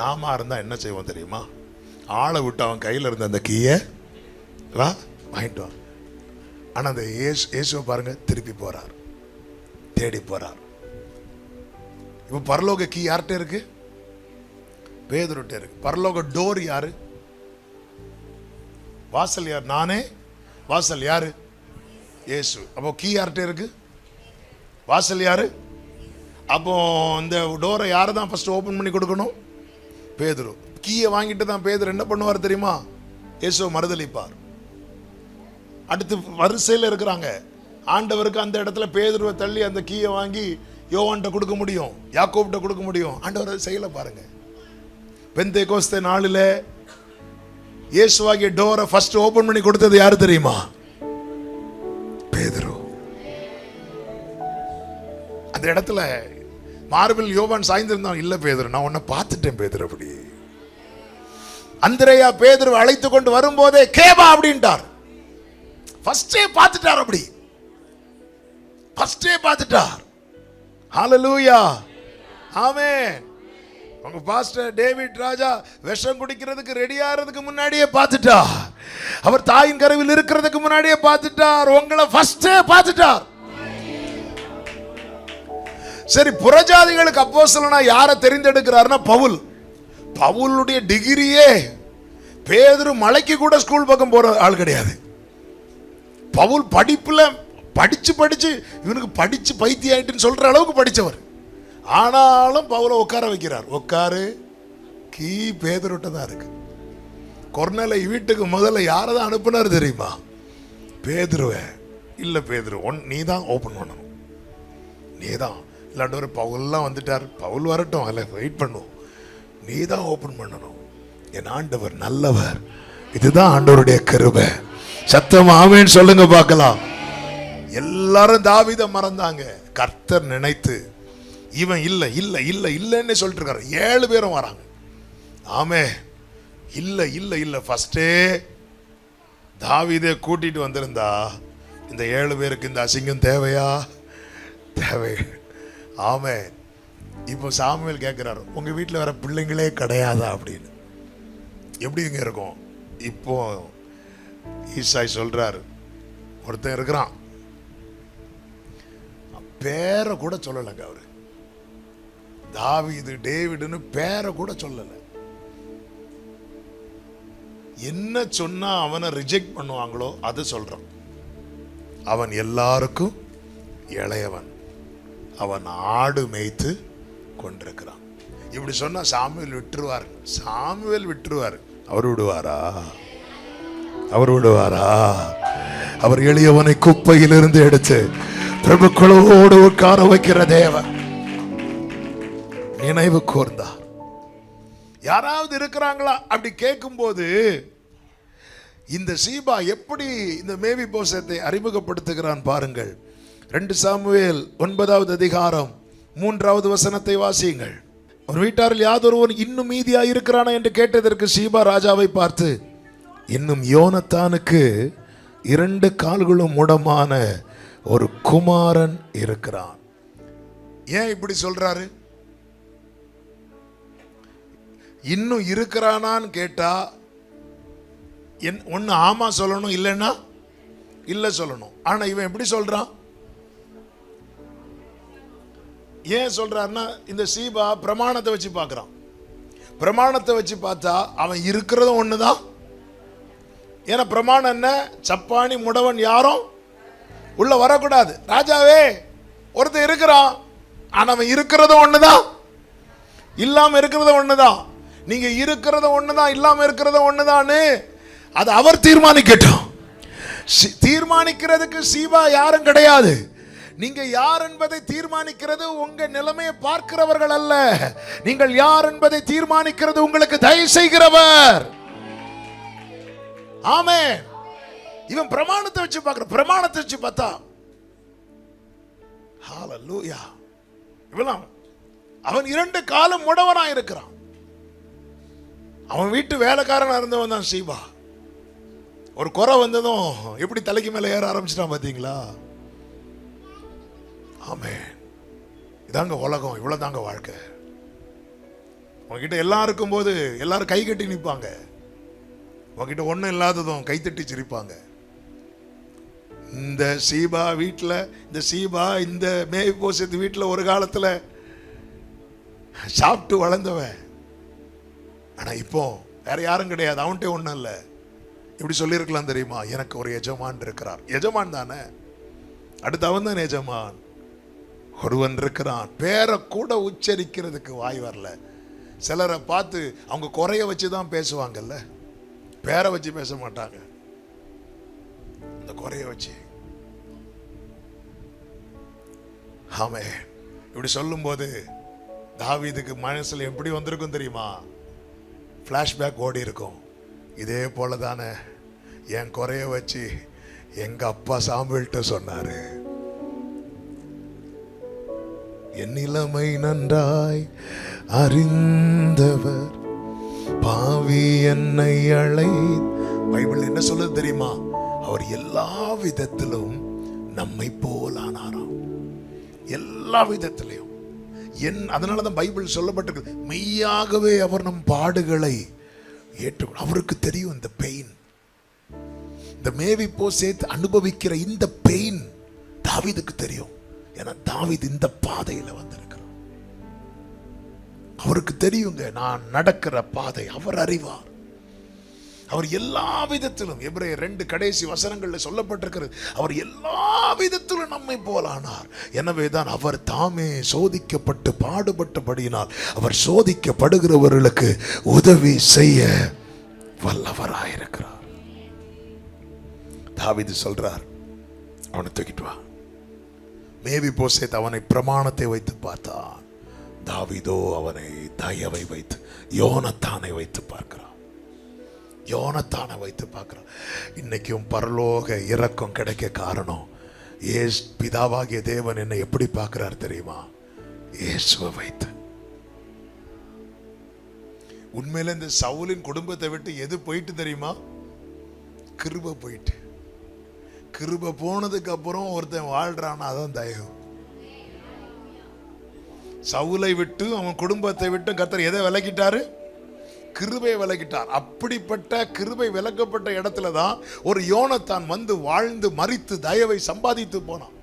நாம இருந்தா என்ன செய்வோம் தெரியுமா? ஆளை விட்டு அவன் கையில் இருந்த அந்த கீயை வாங்கிட்டு வா. ஆனா அந்த இயேசுவை பாருங்க, திருப்பி போறார், தேடி போறார். இப்ப பரலோக கீ யார்கிட்ட இருக்கு? பேதுருட்ட இருக்கு. பரலோக டோர் யாரு? வாசல் யார்? நானே வாசல். யாரு? இயேசு. அப்போ கீ யார்கிட்ட இருக்கு? வாசல் யாரு? அப்போ இந்த டோரை யாரு தான் ஃபர்ஸ்ட் ஓபன் பண்ணி கொடுக்கணும்? பேதுரு. கீயை வாங்கிட்டு தான் பேதுரு என்ன பண்ணுவார் தெரியுமா? இயேசுவை மறுதலிப்பார். அடுத்து வரிசையில் இருக்கிறாங்க. ஆண்டவருக்கு அந்த இடத்துல பேதுருவை தள்ளி அந்த கீயை வாங்கி யோவான்கிட்ட கொடுக்க முடியும், யாக்கோப்கிட்ட கொடுக்க முடியும். ஆண்டவர் செய்யல பாருங்க. பெந்தேகோஸ்தே நாளில் இயேசுவாகிய டோரை ஃபர்ஸ்ட் ஓபன் பண்ணி கொடுத்தது யாரு தெரியுமா? பேதுரு. அந்த இடத்துல மார்பில் யோவான் சாய்ந்திருந்தான். இல்ல பேதுரு, நான் உன்னை பார்த்துட்டேன் பேதுரு. அப்படி அந்திரேயா பேதுரு அழைத்து கொண்டு வரும்போதே கேபா அப்படின்ட்டார். ஃபர்ஸ்டே பார்த்துட்டார். அப்படி ஃபர்ஸ்டே பார்த்துட்டார். ஹல்லேலூயா. ஆமென். உங்க பாஸ்டர் டேவிட் ராஜா விஷம் குடிக்கிறதுக்கு ரெடி ஆகிறதுக்கு முன்னாடியே பார்த்துட்டார். அவர் தாயின் கருவில் இருக்கிறதுக்கு முன்னாடியே பார்த்துட்டார். உங்களை ஃபர்ஸ்டே பார்த்துட்டார். சரி, புறஜாதிகளுக்கு அப்போஸ்தலனா யாரை தெரிந்தெடுக்கிறார்னா பவுல். பவுலுடைய டிகிரியே பேதுரு மலைக்கு கூட ஸ்கூல் பக்கம் போற ஆள் கிடையாது. பவுல் படிப்புல படிச்சு இவனுக்கு படிச்சு பைத்தியம் ஆயிட்டுன்னு சொல்ற அளவுக்கு படிச்சவர். ஆனாலும் பவுலை உட்கார வைக்கிறார். உட்காரு, கீ பேதுருட்ட தான் இருக்கு. கொர்நேலை வீட்டுக்கு முதல்ல யாரை தான் அனுப்புனார் தெரியுமா? பேதுருவை. இல்ல பேதுரு, நீ தான் ஓபன் பண்ணணும், நீ தான். இல்லாண்டவர் பவுல்லாம் வந்துட்டார், பவுல் வரட்டும், அல்ல வெயிட் பண்ணுவோம், நீ தான் ஓபன் பண்ணணும். என் ஆண்டவர் நல்லவர். இதுதான் ஆண்டவருடைய கிருபை. சத்தம் ஆமென் சொல்லுங்க பார்க்கலாம். எல்லாரும் தாவீதை மறந்தாங்க. கர்த்தர் நினைத்து இவன் இல்ல இல்ல இல்ல இல்லன்னு சொல்லிட்டு இருக்காரு. 7 பேரும் வராங்க. ஆமே, இல்ல இல்ல இல்ல ஃபர்ஸ்டே தாவீதை கூட்டிட்டு வந்திருந்தா இந்த 7 பேருக்கு இந்த அசிங்கம் தேவையா? தேவை. ஆமே. இப்போ சாமுவேல் கேட்கிறாரு, உங்க வீட்டில் வேற பிள்ளைங்களே கிடையாதா அப்படின்னு. எப்படிங்க இருக்கும்? இப்போ ஈசாய் சொல்றாரு, ஒருத்தன் இருக்கிறான், பேரை கூட சொல்லலைங்க அவரு. தாவீது டேவிடுன்னு பேரை கூட சொல்லல. என்ன சொன்னா அவனை ரிஜெக்ட் பண்ணுவாங்களோ அது சொல்றான். அவன் எல்லாருக்கும் இளையவன், அவன் ஆடு மேய்த்து கொண்டிருக்கிறான். இப்படி சொன்னா சாமுவேல் விட்டுருவார். சாமுவேல் விட்டுருவார். அவர் விடுவாரா? அவர் விடுவாரா? அவர் எளியவனை குப்பையிலிருந்து எடுத்து பிரபுக்களோடு உட்கார வைக்கிற தேவன். நினைவு கூர்ந்தா யாராவது இருக்கிறாங்களா அப்படி கேட்கும் போது இந்த சீபா எப்படி இந்த மேவிபோசேத்தை அறிமுகப்படுத்துகிறான் பாருங்கள். 2 சாமுவேல் 9வது அதிகாரம் 3வது வசனத்தை வாசியுங்கள். ஒரு வீட்டாரில் யாதொருவன் இன்னும் மீதியா இருக்கிறானா என்று கேட்டதற்கு சீபா ராஜாவை பார்த்து, இன்னும் யோனத்தானுக்கு 2 கால்களும் முடமான ஒரு குமாரன் இருக்கிறான். ஏன் இப்படி சொல்றாரு? இன்னும் இருக்கிறானான்னு கேட்டா ஒன்னு ஆமா சொல்லணும், இல்லைன்னா இல்ல சொல்லணும். ஆனா இவன் எப்படி சொல்றான்? ஏன் சொல்றாருன்னா இந்த சீபா பிரமாணத்தை வச்சு பார்க்கறான். பிரமாணத்தை வச்சு பார்த்தா அவன் இருக்கிறதும் ஒண்ணுதான். ஏன்னா பிரமாணம் என்ன? சப்பானி முடவன் யாரும் உள்ள வரக்கூடாது. ராஜாவே ஒருத்தர் இருக்கிறான், ஆனா அவன் இருக்கிறதும் ஒண்ணுதான், இல்லாம இருக்கிறதும் ஒண்ணுதான். நீங்க இருக்கிறதும் ஒண்ணுதான், இல்லாம இருக்கிறதும் ஒண்ணுதான்னு அது அவர் தீர்மானிக்கட்டும். தீர்மானிக்கிறதுக்கு சீபா யாரும் கிடையாது. நீங்க யார் என்பதை தீர்மானிக்கிறது உங்க நிலைமையை பார்க்கிறவர்கள் அல்ல. நீங்கள் யார் என்பதை தீர்மானிக்கிறது உங்களுக்கு தயவு செய்கிறவர். ஆமென். இவன் பிரமாணத்தை வச்சு பார்க்கிற, பிரமாணத்தை வச்சு பார்த்தா ஹalleluya. இவன் அவன் 2 காலம் முடவனா இருக்கிறான். அவன் வீட்டு வேலைக்காரனா இருந்தவன் தான் சீபா. ஒரு குறை வந்ததும் எப்படி தலைக்கு மேல ஏற ஆரம்பிச்சிட்டான் பாத்தீங்களா? ஆமென். இதாங்க உலகம், இவ்வளவுதாங்க வாழ்க்கை. உங்ககிட்ட எல்லாம் இருக்கும் போது எல்லாரும் கை கட்டி நிற்பாங்க. உங்ககிட்ட ஒண்ணும் இல்லாததும் கைத்தட்டி சிரிப்பாங்க. இந்த சீபா வீட்டில், இந்த சீபா இந்த மேவிபோசேத் வீட்டில் ஒரு காலத்தில் சாப்பிட்டு வளர்ந்தவன். ஆனா இப்போ வேற யாரும் கிடையாது, அவன்கிட்ட ஒண்ணும் இல்லை. இப்படி சொல்லியிருக்கலாம் தெரியுமா? எனக்கு ஒரு எஜமான் இருக்கிறார். எஜமான் தானே, அடுத்து அவன் தான் எஜமான். ஒருவன் இருக்கிறான். பேரை கூட உச்சரிக்கிறதுக்கு வாய் வரல. சிலரை பார்த்து அவங்க குறைய வச்சுதான் பேசுவாங்கல்ல, பேரை வச்சு பேச மாட்டாங்க. இந்த குறைய வச்சு. ஆமே. இப்படி சொல்லும் போது தாவீதுக்கு மனசுல எப்படி வந்திருக்கும் தெரியுமா? பிளாஷ்பேக் ஓடி இருக்கும். இதே போல தானே என் குறைய வச்சு எங்க அப்பா சாமுவேல்ட்ட சொன்னாரு. என் நிலைமை நன்றாய் அறிந்தவர் பாவி என்னை அழை. பைபிள் என்ன சொல்லுது தெரியுமா? அவர் எல்லா விதத்திலும் நம்மை போலானாராம். எல்லா விதத்திலையும். அதனாலதான் பைபிள் சொல்லப்பட்டிருக்கு, மெய்யாகவே அவர் நம் பாடுகளை ஏற்று. அவருக்கு தெரியும் இந்த பெயின். இந்த மேவிபோசேத் அனுபவிக்கிற இந்த பெயின் தாவீதுக்கு தெரியும். ஏன்னா தாவீது இந்த பாதையில வந்திருக்கிறார். அவருக்கு தெரியுங்க நான் நடக்கிற பாதை. அவர் அறிவார். அவர் எல்லா விதத்திலும், எபிரேயர் 2 கடைசி வசனங்கள்ல சொல்லப்பட்டிருக்கிறது, அவர் எல்லா விதத்திலும் நம்மை போலானார். எனவேதான் அவர் தாமே சோதிக்கப்பட்டு பாடுபட்டபடியினால் அவர் சோதிக்கப்படுகிறவர்களுக்கு உதவி செய்ய வல்லவராயிருக்கிறார். தாவீது சொல்றார், அவனை தூக்கிட்டு வா. மேவிபோசேத் அவனை பிரமாணத்தை வைத்து பார்த்தான். தாவீதோ அவனை தயவை வைத்து, யோனத்தானை வைத்து பார்க்கிறான். யோனத்தானை வைத்து பார்க்கிறான். இன்னைக்கும் பரலோக இரக்கம் கிடைக்க காரணம் பிதாவாகிய தேவன் என்னை எப்படி பார்க்கிறார் தெரியுமா? இயேசுவை வைத்து. உண்மையில இந்த சவுலின் குடும்பத்தை விட்டு எது போயிட்டு தெரியுமா? கிருபை போயிட்டு. கிருபை போனதுக்கு அப்புறம் ஒருத்தன் வாழ்றான், அதான் தயவு. சவுலை விட்டு அவன் குடும்பத்தை விட்டு கர்த்தர் எதை விலக்கிட்டாரு? கிருபை விலகிட்டார். அப்படிப்பட்ட கிருபை விலக்கப்பட்ட இடத்துல தான் ஒரு யோனத்தான் வந்து வாழ்ந்து மரித்து தயவை சம்பாதித்து போனான்.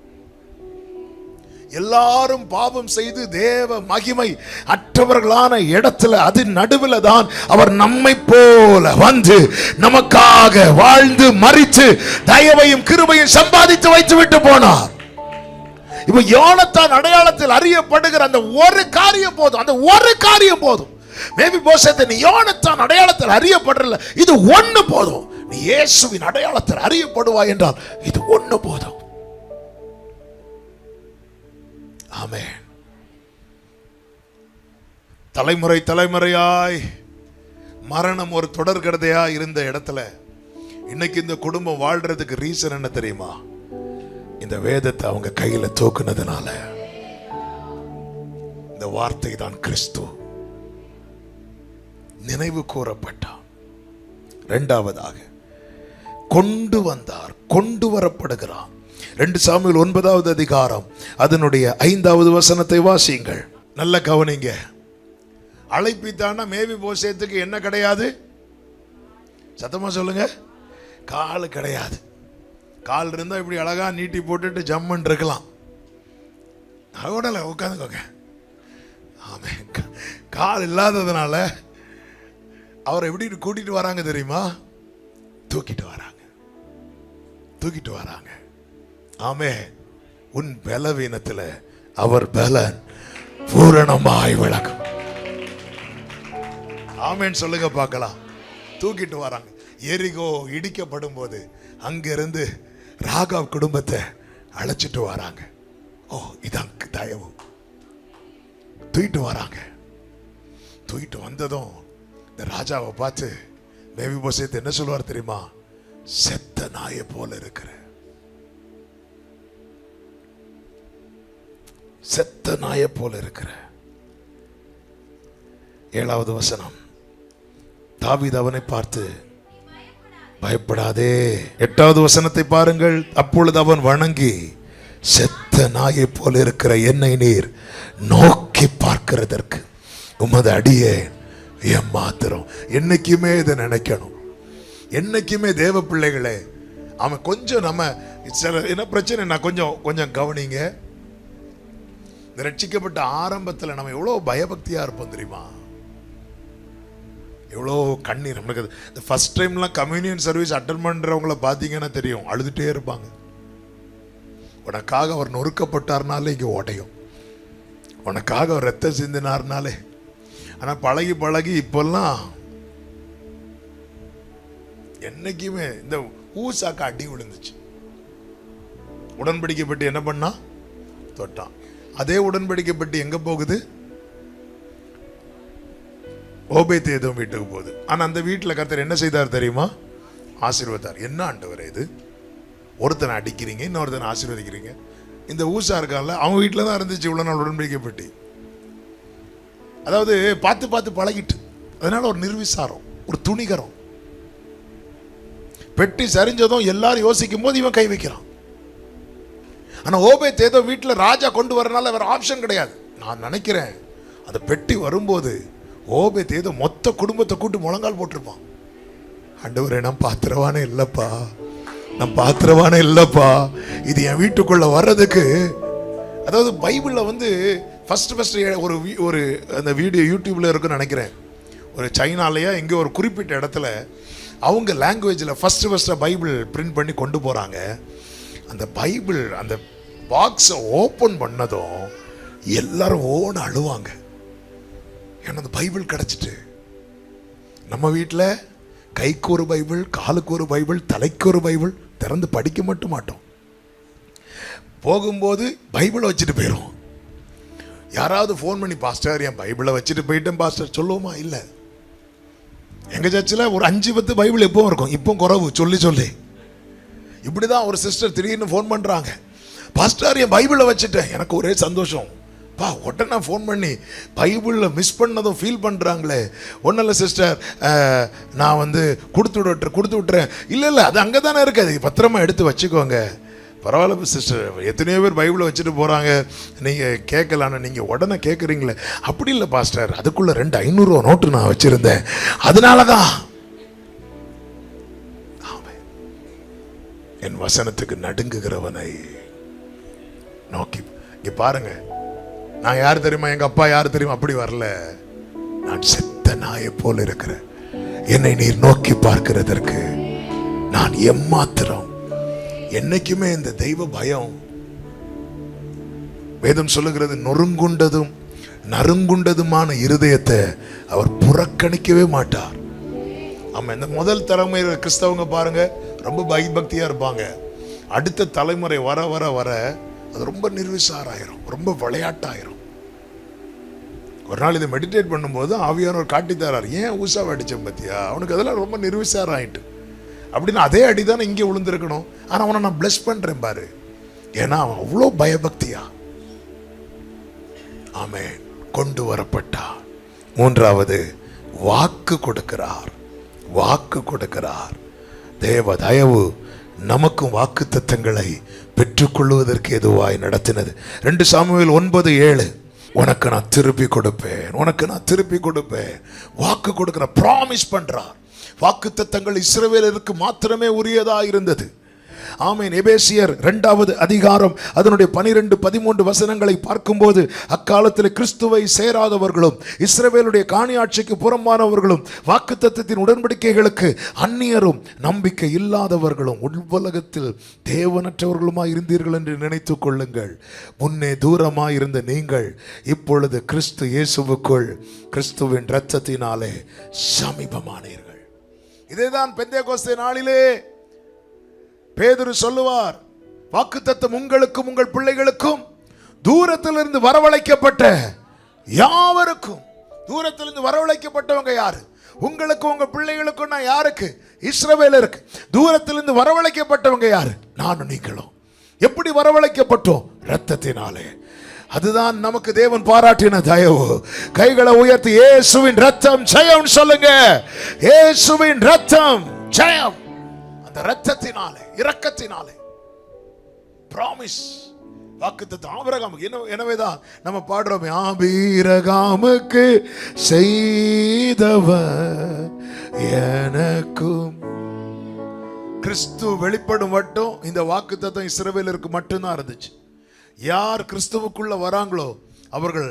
எல்லாரும் பாவம் செய்து தேவ மகிமை அற்றவர்களான இடத்துல, அது நடுவில் தான் அவர் நம்மை போல வந்து நமக்காக வாழ்ந்து மரித்து தயவையும் கிருபையும் சம்பாதித்து வைத்து விட்டு போனார். இப்ப யோனத்தான் அடையாளத்தில் அறியப்படுகிற அந்த ஒரு காரியம் போதும், அந்த ஒரு காரியம் போதும். மேபி போசேத்தை நீ யோனத்தான் அடையாளத்தில் அறியப்படல, இது ஒண்ணு போதும். நீ இயேசுவின் அடையாளத்தில் அறியப்படுவாய் என்றால் இது ஒண்ணு போதும். ஆமென். தலைமுறை தலைமுறையாய் மரணம் ஒரு தொடர் கதையா இருந்த இடத்துல இன்னைக்கு இந்த குடும்பம் வாழ்றதுக்கு ரீசன் என்ன தெரியுமா? இந்த வேதத்தை அவங்க கையில தூக்குனதுனால. இந்த வார்த்தை தான் கிறிஸ்து நினைவு கூறப்பட்டார். இரண்டாவதாக கொண்டு வந்தார், கொண்டு வரப்படுகிறார். 2 சாமுவேல் 9வது அதிகாரம் அதனுடைய 5வது வசனத்தை வாசியுங்கள். நல்ல கவனிங்க. அழைப்பித்தானா மேவி போசேத்துக்கு என்ன கிடையாது? சத்தமா சொல்லுங்க. கால் கிடையாது. கால் இருந்தா இப்படி அழகா நீட்டி போட்டுட்டு ஜம்மன் இருக்கலாம். அதோட உட்காந்துக்கோங்க. ஆமே. கால் இல்லாததுனால அவரை எப்படி கூட்டிட்டு வராங்க தெரியுமா? தூக்கிட்டு வராங்க, தூக்கிட்டு வராங்க. ஆமே. உன் பலவீனத்தில் அவர் பலன் பூரணமாய் விளக்கும். ஆமேன் சொல்லுங்க பார்க்கலாம். தூக்கிட்டு வராங்க. எரிகோ இடிக்கப்படும் போது அங்கிருந்து ராகாவ் குடும்பத்தை அழைச்சிட்டு வராங்க. ஓ, இதான் தயவு. தூக்கிட்டு வராங்க. தூக்கிட்டு வந்ததும் இந்த ராஜாவை பார்த்து மேவிபோசேத் என்ன சொல்லுவார் தெரியுமா? செத்த நாயை போல இருக்கிற, செத்த நாயை போல இருக்கிற. 7வது வசனம். தாவீது அவனை பார்த்து பயப்படாதே. 8வது வசனத்தை பாருங்கள். அப்பொழுது அவன் வணங்கி, செத்த நாயை போல இருக்கிற என்னை நீர் நோக்கி பார்க்கிறதற்கு உமது அடியே ஏமாத்திரம். என்னைக்குமே இதை நினைக்கணும். என்னைக்குமே தேவ பிள்ளைகளே, அவன் கொஞ்சம் நம்ம சில என்ன பிரச்சனை, நான் கொஞ்சம் கவனிங்க. இந்த ரட்சிக்கப்பட்ட ஆரம்பத்தில் நம்ம எவ்வளோ பயபக்தியா இருப்போம் தெரியுமா? எவ்வளோ கண்ணீர். நம்மளுக்கு இந்த ஃபர்ஸ்ட் டைம்லாம் கம்யூனியன் சர்வீஸ் அட்டன் பண்ணுறவங்கள பார்த்தீங்கன்னா தெரியும், அழுதுகிட்டே இருப்பாங்க. உனக்காக அவர் நொறுக்கப்பட்டார்னாலே இங்கே உடையும், உனக்காக அவர் ரத்தம் சிந்தினார்னாலே. ஆனால் பழகி பழகி இப்பெல்லாம் என்னைக்குமே இந்த ஊசாக்க அடி விழுந்துச்சு. உடன்படிக்கை பெட்டி என்ன பண்ணா? தொட்டான். அதே உடன்படிக்கை பெட்டி எங்க போகுது? ஓபேத்தேதோம் வீட்டுக்கு போகுது. ஆனா அந்த வீட்டில் கர்த்தர் என்ன செய்தார் தெரியுமா? ஆசீர்வதித்தார். என்ன ஆண்டவரே இது, ஒருத்தனை அடிக்கிறீங்க, இன்னொருத்தனை ஆசீர்வதிக்கிறீங்க. இந்த ஊசா இருக்கான்ல, அவங்க வீட்டில் தான் இருந்துச்சு இவ்வளோ நாள் உடன்படிக்கை பெட்டி. அதாவது பார்த்து பார்த்து பழகிட்டு, அதனால ஒரு நிர்விசாரம், ஒரு துணிகரம். பெட்டி சரிஞ்சதும் எல்லாரும் யோசிக்கும் போது இவன் கை வைக்கிறான். ஆனா ஓபேத்தேதோம் வீட்டில் ராஜா கொண்டு வரனால வேற ஆப்ஷன் கிடையாது. நான் நினைக்கிறேன் அந்த பெட்டி வரும்போது ஓபேத்தேதோம் மொத்த குடும்பத்தை கூட்டு முழங்கால் போட்டிருப்பான். ஆண்டவரே, நான் பாத்திரவானே இல்லப்பா, நான் பாத்திரவானே இல்லப்பா, இது என் வீட்டுக்குள்ள வர்றதுக்கு. அதாவது பைபிள்ல வந்து ஃபர்ஸ்ட் ஒரு அந்த வீடியோ யூடியூப்ல இருக்குன்னு நினைக்கிறேன். ஒரு சைனாலயா எங்கே ஒரு குறிப்பிட்ட இடத்துல அவங்க லாங்குவேஜில் ஃபர்ஸ்ட் பைபிள் பிரிண்ட் பண்ணி கொண்டு போகிறாங்க. அந்த பைபிள் அந்த பாக்ஸை ஓப்பன் பண்ணதும் எல்லாரும் ஓன அழுவாங்க. ஏன்னா அந்த பைபிள் கிடச்சிட்டு. நம்ம வீட்டில் கைக்கு ஒரு பைபிள், காலுக்கு ஒரு பைபிள், தலைக்கு ஒரு பைபிள், திறந்து படிக்க மட்டும் மாட்டோம். போகும்போது பைபிளை வச்சுட்டு போயிடும். யாராவது ஃபோன் பண்ணி, பாஸ்டர் என் பைபிளை வச்சுட்டு போயிட்டேன் பாஸ்டர் சொல்லுவோமா? இல்லை. எங்கள் சர்ச்சில் ஒரு 5-10 பைபிள் எப்பவும் இருக்கும், இப்போ குறவு சொல்லி சொல்லி. இப்படிதான் ஒரு சிஸ்டர் திடீர்னு ஃபோன் பண்ணுறாங்க, பாஸ்டர் என் பைபிளை வச்சுட்டேன். எனக்கு ஒரே சந்தோஷம். பா, உடனே ஃபோன் பண்ணி பைபிளில் மிஸ் பண்ணதும் ஃபீல் பண்ணுறாங்களே. ஒன்றும் இல்லை சிஸ்டர், நான் வந்து கொடுத்து விட்டுறேன். இல்லை அது அங்கே தானே இருக்குது, பத்திரமா எடுத்து வச்சுக்கோங்க. பரவாயில்ல சிஸ்டர், எத்தனையோ பேர் பைபிளை வச்சுட்டு போகிறாங்க, நீங்கள் கேட்கலான்னு நீங்கள் உடனே கேட்குறீங்களே. அப்படி இல்லை பாஸ்டர், அதுக்குள்ளே 2 500 நோட்டு நான் வச்சுருந்தேன், அதனால தான். என் வசனத்துக்கு நடுங்குகிறவனை நோக்கி. இங்கே பாருங்க, நான் யார் தெரியுமா, எங்கள் அப்பா யார் தெரியுமா? அப்படி வரல. நான் செத்த நாயை போல இருக்கிறேன். என்னை நீர் நோக்கி பார்க்கிறதற்கு நான் எம்மாத்திரம். என்னைக்குமே இந்த தெய்வ பயம் வேதம் சொல்லுகிறது, நொறுங்குண்டதும் நறுங்குண்டதுமான இருதயத்தை அவர் புறக்கணிக்கவே மாட்டார். ஆமா, இந்த முதல் தலைமுறை கிறிஸ்தவங்க பாருங்க, ரொம்ப பயபக்தியா இருப்பாங்க. அடுத்த தலைமுறை வர வர வர அது ரொம்ப நிர்விசாராயிரும், ரொம்ப விளையாட்டாயிரும். ஒரு நாள் இதை மெடிடேட் பண்ணும்போது ஆவியானவர் காட்டி தரார், ஏன் ஊசாவை அடிச்சேன் பத்தியா, அவனுக்கு அதெல்லாம் ரொம்ப நிர்விசாரம் ஆயிட்டு அப்படின்னு. அதே அடிதானே இங்கே விழுந்திருக்கணும், ஆனா அவனை நான் பிளஸ் பண்றேன் பாரு, ஏன்னா அவன் அவ்வளோ பயபக்தியா ஆமென் கொண்டு வரப்பட்டார். மூன்றாவது, வாக்கு கொடுக்கிறார். வாக்கு கொடுக்கிறார். தேவ தயவு நமக்கும் வாக்கு தத்தங்களை பெற்றுக்கொள்வதற்கு எதுவாய் நடத்தினது. 2 சாமுவேல் 9:7, உனக்கு நான் திருப்பி கொடுப்பேன், உனக்கு நான் திருப்பி கொடுப்பேன். வாக்கு கொடுக்கிற, ப்ராமிஸ் பண்றார். வாக்கு தத்தங்கள் இஸ்ரவேலருக்கு மாத்திரமே உரியதா இருந்தது. ஆமென். எபேசியர் 2வது அதிகாரம் அதனுடைய 12-13 வசனங்களை பார்க்கும்போது, அக்காலத்தில் கிறிஸ்துவை சேராதவர்களும் இஸ்ரவேலுடைய காணியாட்சிக்கு புறம்பானவர்களும் வாக்குத்தத்தத்தின் உடன்படிக்கைகளுக்கு அந்நியரும் நம்பிக்கை இல்லாதவர்களும் உலகத்தில் தேவனற்றவர்களுமாய் இருந்தீர்கள் என்று நினைத்துக் கொள்ளுங்கள். முன்னே தூரமாய் இருந்த நீங்கள் இப்பொழுது கிறிஸ்து இயேசுவுக்குள் கிறிஸ்துவின் இரத்தத்தினாலே சமீபமானீர்கள். இதேதான் பெந்தேகோஸ்தே நாளிலே பேதுரு சொல்லுவார், வாக்குத்தத்தம் உங்களுக்கும் உங்கள் பிள்ளைகளுக்கும் தூரத்திலிருந்து வரவழைக்கப்பட்ட யாவருக்கும். தூரத்திலிருந்து வரவழைக்கப்பட்டவங்க யாரு? உங்களுக்கும் உங்க பிள்ளைகளுக்கும். நான் யாருக்கு? இஸ்ரவேலருக்கு. தூரத்திலிருந்து வரவழைக்கப்பட்டவங்க யாரு? நானும் நீங்களும். எப்படி வரவழைக்கப்பட்டோம்? இரத்தத்தினாலே. அதுதான் நமக்கு தேவன் பாராட்டின தயவு. கைகளை உயர்த்தி இயேசுவின் இரத்தம் ஜெயம் சொல்லுங்க. இயேசுவின் இரத்தம் ஜெயம். அந்த இரத்தத்தினாலே, இரக்கத்தினாலே, பிராமிஸ், வாக்குத்தத்தம் ஆபிரகாமுக்கு. எனவேதான் நம்ம பாடுறோம், ஆபிரகாமுக்கு செய்தவர் எனக்கும். கிறிஸ்து வெளிப்படும் மட்டும் இந்த வாக்குத்தத்தம் இஸ்ரவேலருக்கு மட்டும்தான் இருந்துச்சு. யார் கிறிஸ்துவுக்குள்ள வராங்களோ அவர்கள்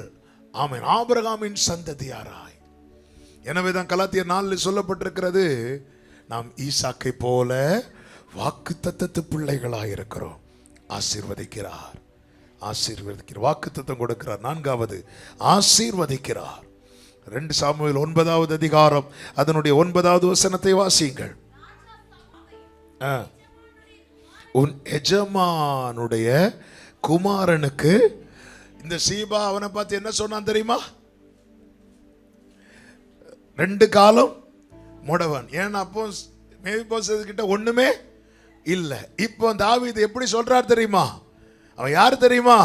ஆமென் ஆபிரகாமின் சந்ததியாராய். எனவேதான் கலாத்தியர் 4 சொல்லப்பட்டிருக்கிறது, நாம் ஈசாக்கை போல வாக்குத்தத்தத்து பிள்ளைகளாய் இருக்கிறோம். ஆசீர்வதிக்கிறார், ஆசீர்வதிக்கிறார், வாக்குத்தத்தம் கொடுக்கிறார். 4வது, ஆசீர்வதிக்கிறார். 2 சாமுவேல் 9வது அதிகாரம் அதனுடைய 9வது வசனத்தை வாசியுங்கள். உன் எஜமானுடைய குமாரனுக்கு, இந்த சீபா அவனை பார்த்து என்ன சொன்னான் தெரியுமா? 2 காலம் முடவன். ஏன்னா அப்போ மேவிபோசேத் கிட்ட ஒண்ணுமே இல்லை. இப்போ தாவீது எப்படி சொல்றார் தெரியுமா? அவன் யார் தெரியுமா?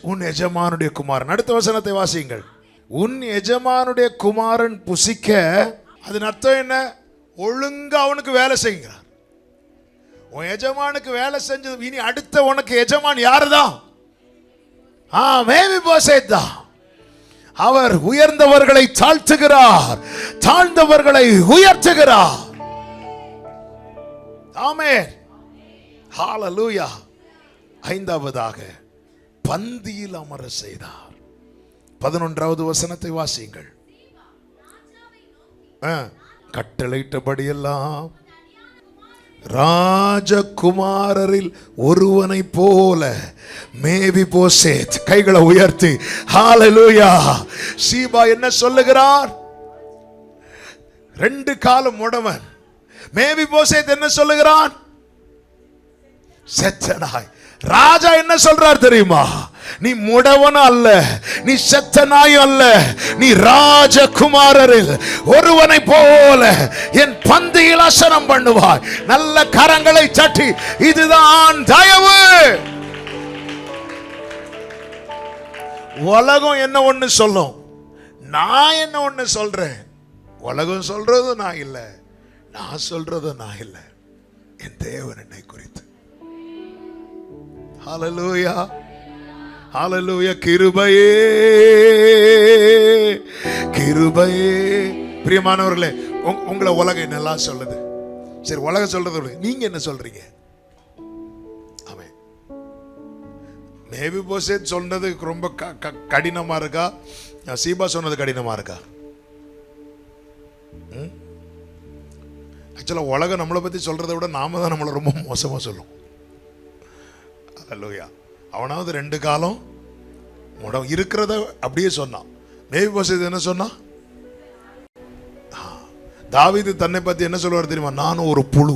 உன் எஜமானுடைய குமாரன். அடுத்த வசனத்தை வாசியுங்கள். உன் எஜமானுடைய குமாரன் புசிக்க, அதன் அர்த்தம் என்ன? ஒழுங்கா அவனுக்கு வேலை செய்கிறார். உன் எஜமானுக்கு வேலை செஞ்சது. இனி அடுத்த உனக்கு எஜமான் யாருதான்? மேவிபோசேத் தான். அவர் உயர்ந்தவர்களை தாழ்த்துகிறார், தாழ்ந்தவர்களை உயர்த்துகிறார். ஆமென், ஹalleluya. 5வதாக, பந்தியில் அமர செய்தார். 11வது வசனத்தை வாசியுங்கள். கட்டளையிட்டபடியெல்லாம் ராஜகுமாரரில் ஒருவனை போல மேவிபோசேத். கைகளை உயர்த்தி ஹalleluya. சீபா என்ன சொல்லுகிறார்? 2 காலம் முடவன். மேவிபோசேத் என்ன சொல்லுகிறான்? செத்தனாய். ராஜா என்ன சொல்றார் தெரியுமா? நீ முடவன் அல்ல, நீ செத்த நாய் அல்ல, நீ ராஜகுமாரரில் ஒருவனை போல என் பந்தியில் ஆசனம் பண்ணுவாய். நல்ல கரங்களை தட்டி, இதுதான் தயவு. உலகம் என்ன ஒண்ணு சொல்லும், நான் என்ன ஒண்ணு சொல்றேன். உலகம் சொல்றது நான் இல்ல, நான் சொல்றது நான் இல்ல, என் தேவன் என்னை குறித்து. ஹalleluya, ஹalleluya. கிருபையே, கிருபையே. பிரியமானவர்களே, உங்களை உலகம் என்னெல்லாம் சொல்லுது? சரி, உலகம் சொல்றது நீங்க என்ன சொல்றீங்க? ஆமென். மேவிபோசேத் சொன்னது ரொம்ப கடினமா இருக்கா? சீபா சொன்னது கடினமா இருக்கா? ஆக்சுவலா உலகம் நம்மளை பத்தி சொல்றதை விட நாம தான் நம்மளை ரொம்ப மோசமா சொல்லும். அல்லேலூயா. அவனாவது 2 காலம் இருக்கிறத அப்படியே சொன்னான். மேவிபோசேத் என்ன சொன்னான்? தாவீது தன்னை பத்தி என்ன சொல்லுவார் தெரியுமா? நானும் ஒரு புழு.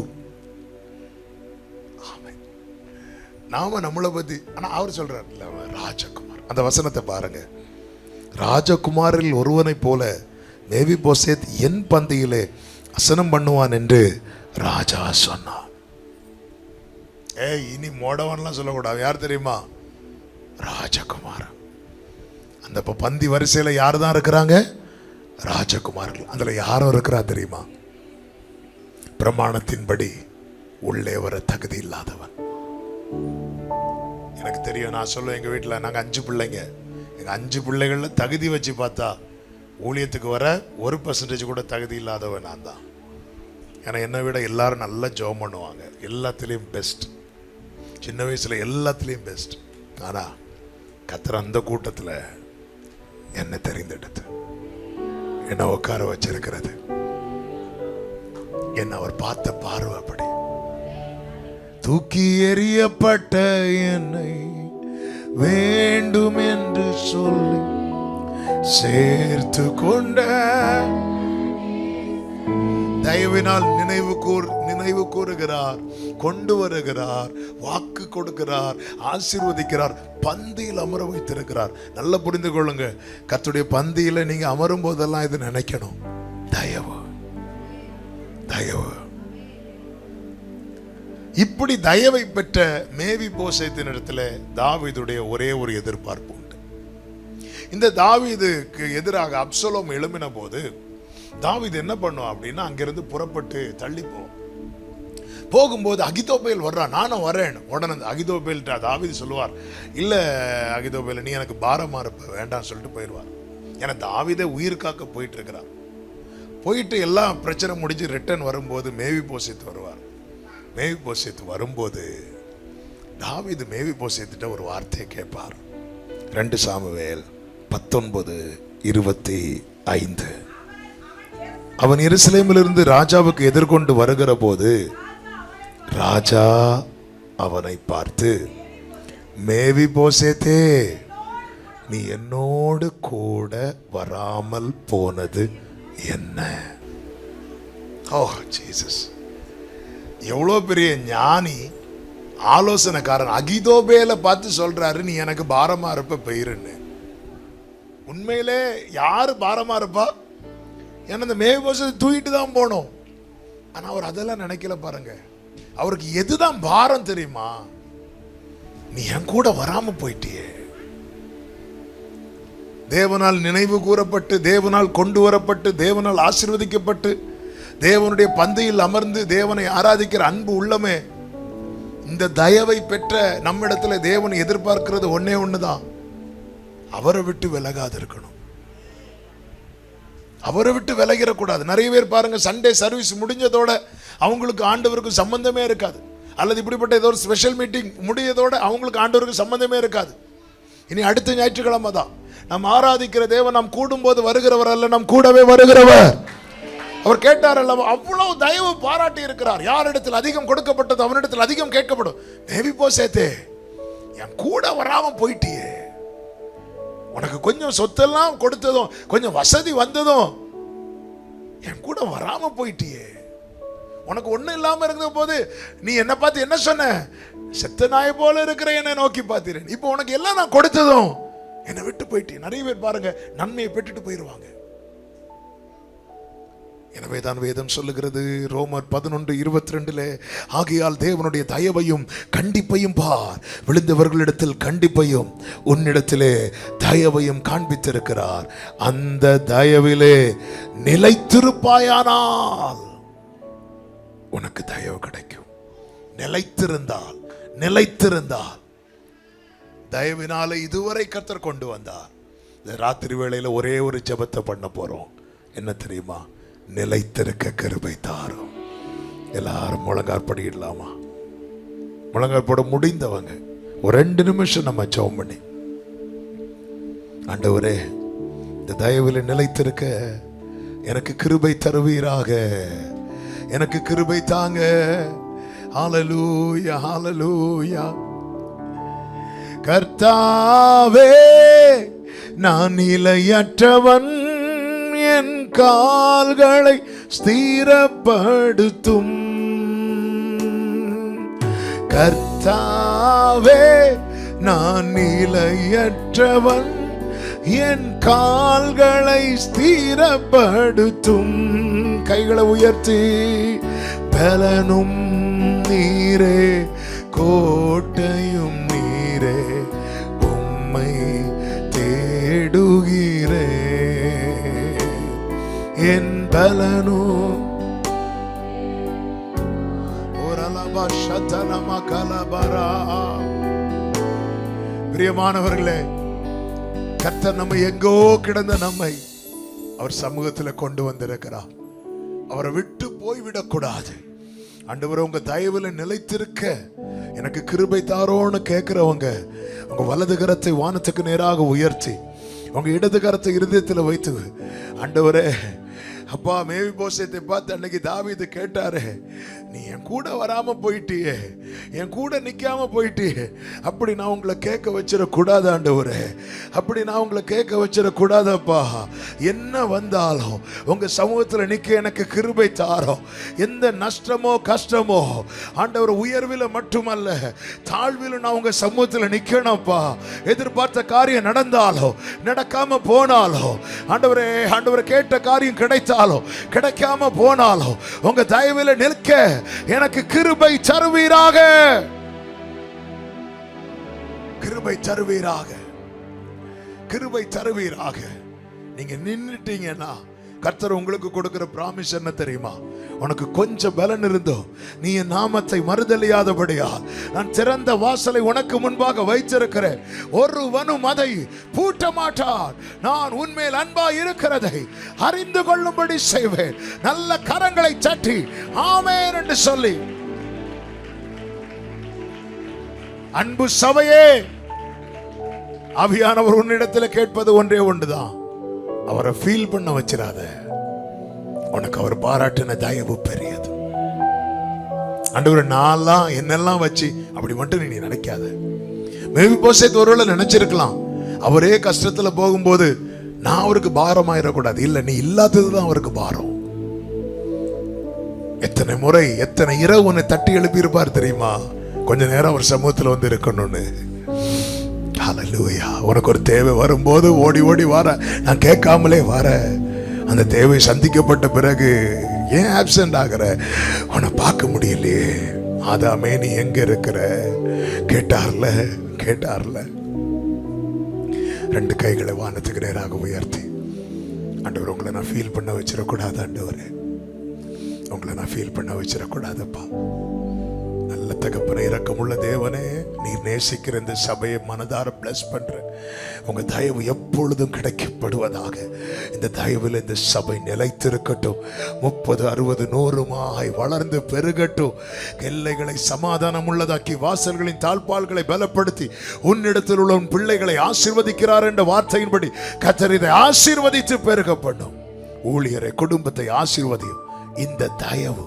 நாம நம்மளை பத்தி, ஆனா அவர் சொல்றார் இல்ல ராஜகுமார். அந்த வசனத்தை பாருங்க. ராஜகுமாரில் ஒருவனை போல மேவிபோசேத் என் பந்தியிலே அசனம் பண்ணுவான் என்று ராஜா சொன்னான். இனி மோடவான்லாம் சொல்லக்கூடாது. யார் தெரியுமா? ராஜகுமார். அந்த பந்தி வரிசையில யார் தான் இருக்கிறாங்க? ராஜகுமார்கள். அதுல யாரும் இருக்கிறா தெரியுமா? பிரமாணத்தின்படி உள்ளே வர தகுதி இல்லாதவன். எனக்கு தெரியும். நான் சொல்லுவேன், எங்க வீட்டில் நாங்கள் 5 பிள்ளைங்க. எங்க 5 பிள்ளைகள்ல தகுதி வச்சு பார்த்தா ஊழியத்துக்கு வர 1% கூட தகுதி இல்லாதவன் நான் தான். ஏன்னா என்னை விட எல்லாரும் நல்லா ஜெபம் பண்ணுவாங்க, எல்லாத்துலேயும் பெஸ்ட், சின்ன வயசுல எல்லாத்துலேயும் பெஸ்ட். ஆனா கர்த்தர் அந்த கூட்டத்தில் என்னை தெரிந்தெடுத்து என்ன உட்கார வச்சிருக்கிறது, என்ன அவர் பார்த்த பார்வை அப்படி. தூக்கி எறியப்பட்ட என்னை வேண்டும் என்று சொல்லி சேர்த்து கொண்ட தயவினால் நினைவு கூறுகிறார், கொண்டு வருகிறார், வாக்கு கொடுக்கிறார், ஆசீர்வதிக்கிறார், பந்தியில் அமர வைத்திருக்கிறார். நல்லா புரிந்து கொள்ளுங்க, கர்த்தருடைய பந்தியில நீங்க அமரும் போதெல்லாம் இது நினைக்கணும், தயவு தயவு. இப்படி தயவை பெற்ற மேவிபோசேத்தின் இடத்துல தாவீதுடைய ஒரே ஒரு எதிர்பார்ப்பு உண்டு. இந்த தாவீதுக்கு எதிராக அப்சலோம் எழும்பின போது தாவீது என்ன பண்ணும் அப்படின்னா, அங்கிருந்து புறப்பட்டு தள்ளி போகும்போது அகிதோபேல் வர்றான். நானும் வரேன். உடனே அகிதோபேல் தாவீது சொல்லுவார், இல்ல அகிதோபேல், நீ எனக்கு பாரமா இருப்ப, வேண்டாம் சொல்லிட்டு போயிடுவார். ஏன்னா தாவீதே உயிர் காக்க போயிட்டு இருக்கிறார். போயிட்டு எல்லாம் பிரச்சனை முடிஞ்சு ரிட்டர்ன் வரும்போது மேவிபோசேத் வருவார். மேவிபோசேத் வரும்போது தாவீது மேவிபோசேத்திட்ட ஒரு வார்த்தையை கேட்பார். 2 சாமுவேல் 19:25. அவன் எருசலேமிலிருந்து ராஜாவுக்கு எதிர்கொண்டு வருகிற போது ராஜா அவனை பார்த்து, மேவிபோசேத்தே, நீ என்னோடு கூட வராமல் போனது என்ன? ஓ ஜீசஸ், எவ்வளோ பெரிய ஞானி, ஆலோசனைக்காரன். அகிதோபேல பார்த்து சொல்றாரு, நீ எனக்கு பாரமா இருப்ப பெயருன்னு. உண்மையிலே யாரு பாரமா இருப்பா? ஏன்னா இந்த மேவிபோசேத் தூக்கிட்டு தான் போனோம். ஆனா அவர் அதெல்லாம் நினைக்கல பாருங்க. அவருக்கு எதுதான் பாரம் தெரியுமா? நீ என் கூட வராம போயிட்டியே. தேவனால் நினைவு கூறப்பட்டு, தேவனால் கொண்டு வரப்பட்டு, தேவனால் ஆசீர்வதிக்கப்பட்டு, தேவனுடைய பந்தியில் அமர்ந்து தேவனை ஆராதிக்கிற அன்பு உள்ளமே, இந்த தயவை பெற்ற நம்மிடத்துல தேவன் எதிர்பார்க்கிறது ஒன்னே ஒண்ணுதான், அவரை விட்டு விலகாது இருக்கணும். அவரை விட்டு விலகிடக்கூடாது. நிறைய பேர் பாருங்க, சண்டே சர்வீஸ் முடிஞ்சதோட அவங்களுக்கு ஆண்டவருக்கு சம்பந்தமே இருக்காது. அல்லது இப்படிப்பட்ட ஏதோ ஒரு ஸ்பெஷல் மீட்டிங் முடியதோட அவங்களுக்கு ஆண்டவருக்கு சம்பந்தமே இருக்காது. இனி அடுத்த ஞாயிற்றுக்கிழமை தான் நாம் ஆராதிக்கிற தேவன் நாம் கூடும்போது வருகிறவர் அல்ல, நாம் கூடவே வருகிறவர். அவர் கேட்டார் அல்லவா, அவ்வளவு தயவு பாராட்டி இருக்கிறார். யாரிடத்தில் அதிகம் கொடுக்கப்பட்டது அவனிடத்தில் அதிகம் கேட்கப்படும். மேவிபோசேத்தே, என் கூட வராம போயிட்டியே. உனக்கு கொஞ்சம் சொத்தெல்லாம் கொடுத்ததும், கொஞ்சம் வசதி வந்ததும், என் கூட வராம போயிட்டியே. உனக்கு ஒண்ணும் இல்லாம இருந்த போது நீ என்ன பார்த்து என்ன சொன்ன? செத்த நாயை போல இருக்கிற என்னை நோக்கி பார்த்தீரேன். இப்போ உனக்கு எல்லாம் நான் கொடுத்ததும் என்னை விட்டு போயிட்டே. நிறைய பேர் பாருங்க, நன்மையை பெற்றுட்டு போயிடுவாங்க. எனவே தான் வேதம் சொல்லுகிறது, ரோமர் 11:22, ஆகையால் தேவனுடைய தயவையும் கண்டிப்பையும் பார், விழுந்தவர்களிடத்தில் கண்டிப்பையும் உன்னிடத்திலே தயவையும் காண்பித்திருக்கிறார். அந்த தயவிலே நிலைத்திருப்பாயானால் உனக்கு தயவு கிடைக்கும். நிலைத்திருந்தால் தயவினால இதுவரை கர்த்தர் கொண்டு வந்தார். இந்த ராத்திரி வேளையில ஒரே ஒரு ஜெபத்தை பண்ண போறோம். என்ன தெரியுமா? நிலைத்திருக்க கிருபை தாரும். எல்லாரும் முழங்கார் படியிடலாமா? முழங்கார் போட முடிந்தவங்க ஒரு 2 நிமிஷம் நம்ம ஜெபம் பண்ணி, ஆண்டவரே, இந்த தயவில் நிலைத்திருக்க எனக்கு கிருபை தருவீராக, எனக்கு கிருபை தாங்க. ஹல்லேலூயா, ஹல்லேலூயா. கர்த்தாவே நான் நிலையற்றவன், என் கால்களை ஸ்திரப்படுத்தும். கர்த்தாவே நான் நிலையற்றவன், என் கால்களை ஸ்திரப்படுத்தும். கைகளை உயர்த்தி, பலனும் நீரே கோட்டையும் நீரே, உம்மை தேடுகிறே. என் பலனும் பிரியமானவர்களே, கர்த்தர் நம்மை எங்கோ கிடந்த நம்மை அவர் சமூகத்தில் கொண்டு வந்திருக்கிறார். அவரை விட்டு போய்விடக்கூடாது. ஆண்டவரே, உங்க தயவுல நிலைத்திருக்க எனக்கு கிருபை தாரோன்னு கேட்கிறவங்க உங்க வலது கரத்தை வானத்துக்கு நேராக உயர்த்தி உங்க இடது கரத்தை இருதயத்தில் வைத்து, ஆண்டவரே அப்பா, மேவிபோசேத்தை பார்த்து அன்னைக்கு தாவீது கேட்டாரு, நீ என் கூட வராம போயிட்டியே, என் கூட நிக்காம போயிட்டியே, அப்படி நான் உங்களை கேட்க வச்சிடக்கூடாது ஆண்டவரே, அப்படி நான் உங்களை கேட்க வச்சிடக்கூடாதப்பா. என்ன வந்தாலும் உங்க சமூகத்தில் நிக்க எனக்கு கிருபை தாரோம். எந்த நஷ்டமோ கஷ்டமோ ஆண்டவர், உயர்வில் மட்டுமல்ல தாழ்வில் நான் உங்க சமூகத்தில் நிக்கணும்ப்பா. எதிர்பார்த்த காரியம் நடந்தாலும் நடக்காம போனாலும் ஆண்டவரே, ஆண்டவர் கேட்ட காரியம் கிடைத்தாலும் கிடைக்காம போனாலும் உங்க தயவில் நிற்க எனக்கு கிருபை தருவீராக, கிருபை தருவீராக, கிருபை தருவீராக. நீங்க நின்னுட்டீங்கன்னா கர்த்தர் உங்களுக்கு கொடுக்கிற பிராமிஸ் என்ன தெரியுமா? உனக்கு கொஞ்சம் பலன் இருந்தோ நீ என் நாமத்தை மறுதலியாதபடியா நான் திறந்த வாசலை உனக்கு முன்பாக வைத்திருக்கிறேன், ஒருவனும் அதை பூட்ட மாட்டான். நான் உன்மேல் அன்பா இருக்கிறதை அறிந்து கொள்ளும்படி செய்வேன். நல்ல கரங்களை தட்டி ஆமென் என்று சொல்லி, அன்பு சபையே, ஆவியானவர் உன்னிடத்தில் கேட்பது ஒன்றே ஒன்றுதான். அவரை ஃபீல் பண்ண வச்சிடாத. உனக்கு அவர் பாராட்டின தயவு பெரியது. ஆண்டவரே, நான்லாம் என்னெல்லாம் வச்சு அப்படி மட்டும் நீ நினைக்காத. மேவிபோசேத் ஒருவேளை நினைச்சிருக்கலாம், அவரே கஷ்டத்துல போகும்போது நான் அவருக்கு பாரம் ஆயிடக்கூடாது. இல்ல, நீ இல்லாததுதான் அவருக்கு பாரம். எத்தனை முறை எத்தனை இரவு உன்னை தட்டி எழுப்பி இருப்பார் தெரியுமா? கொஞ்ச நேரம் அவர் சமூகத்தில் வந்து இருக்கணும்னு. ஹல்லேலூயா. உனக்கு ஒரு தேவை வரும்போது ஓடி ஓடி வர, நான் கேட்காமலே வர. அந்த தேவை சந்திக்கப்பட்ட பிறகு ஏன் ஆப்சென்ட் ஆகிற? உன்னை பார்க்க முடியலையே, ஆதாமே நீ எங்க இருக்கிற? கேட்டார்ல கேட்டார்ல. ரெண்டு கைகளை வானத்துக்கு நேராக உயர்த்தி, ஆண்டவர், உங்களை நான் ஃபீல் பண்ண வச்சிடக்கூடாது. ஆண்டவரே, உங்களை நான் ஃபீல் பண்ண வச்சிடக்கூடாதுப்பா. நல்ல தகப்பனை, இரக்கமுள்ள தேவனே, நீர் நேசிக்கிற இந்த சபையை மனதார பிளஸ் பண்ற. உங்க தயவு எப்பொழுதும் கிடைக்கப்படுவதாக. இந்த தயவில் இந்த சபை நிலைத்திருக்கட்டும். 30, 60, 100 வளர்ந்து பெருகட்டும். எல்லைகளை சமாதானம் உள்ளதாக்கி வாசல்களின் தாழ்பால்களை பலப்படுத்தி உன்னிடத்தில் உள்ள உன் பிள்ளைகளை ஆசீர்வதிக்கிறார் என்ற வார்த்தையின்படி கர்த்தர் இதை ஆசீர்வதித்து பெருகப்படும். ஊழியரை, குடும்பத்தை ஆசீர்வதியும். இந்த தயவு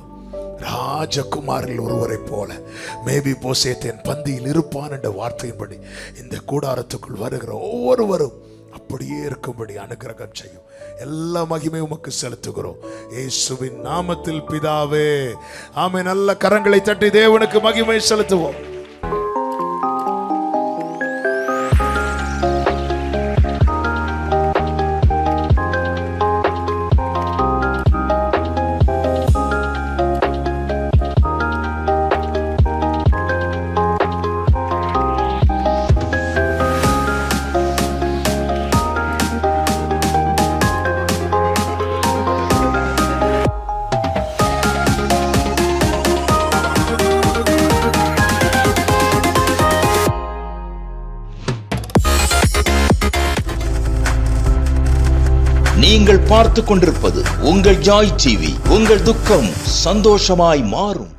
ராஜகுமாரில் ஒருவரை போல மேவிபோசேத்தின் பந்தியில் இருப்பான் என்ற வார்த்தையின்படி இந்த கூடாரத்துக்குள் வருகிற ஒவ்வொருவரும் அப்படியே இருக்கும்படி அனுக்கிரகம் செய்யும். எல்லா மகிமை உமக்கு செலுத்துகிறோம் இயேசுவின் நாமத்தில் பிதாவே, ஆமென். நல்ல கரங்களை தட்டி தேவனுக்கு மகிமை செலுத்துவோம். நீங்கள் பார்த்து கொண்டிருப்பது உங்கள் ஜாய் டிவி. உங்கள் துக்கம் சந்தோஷமாய் மாறும்.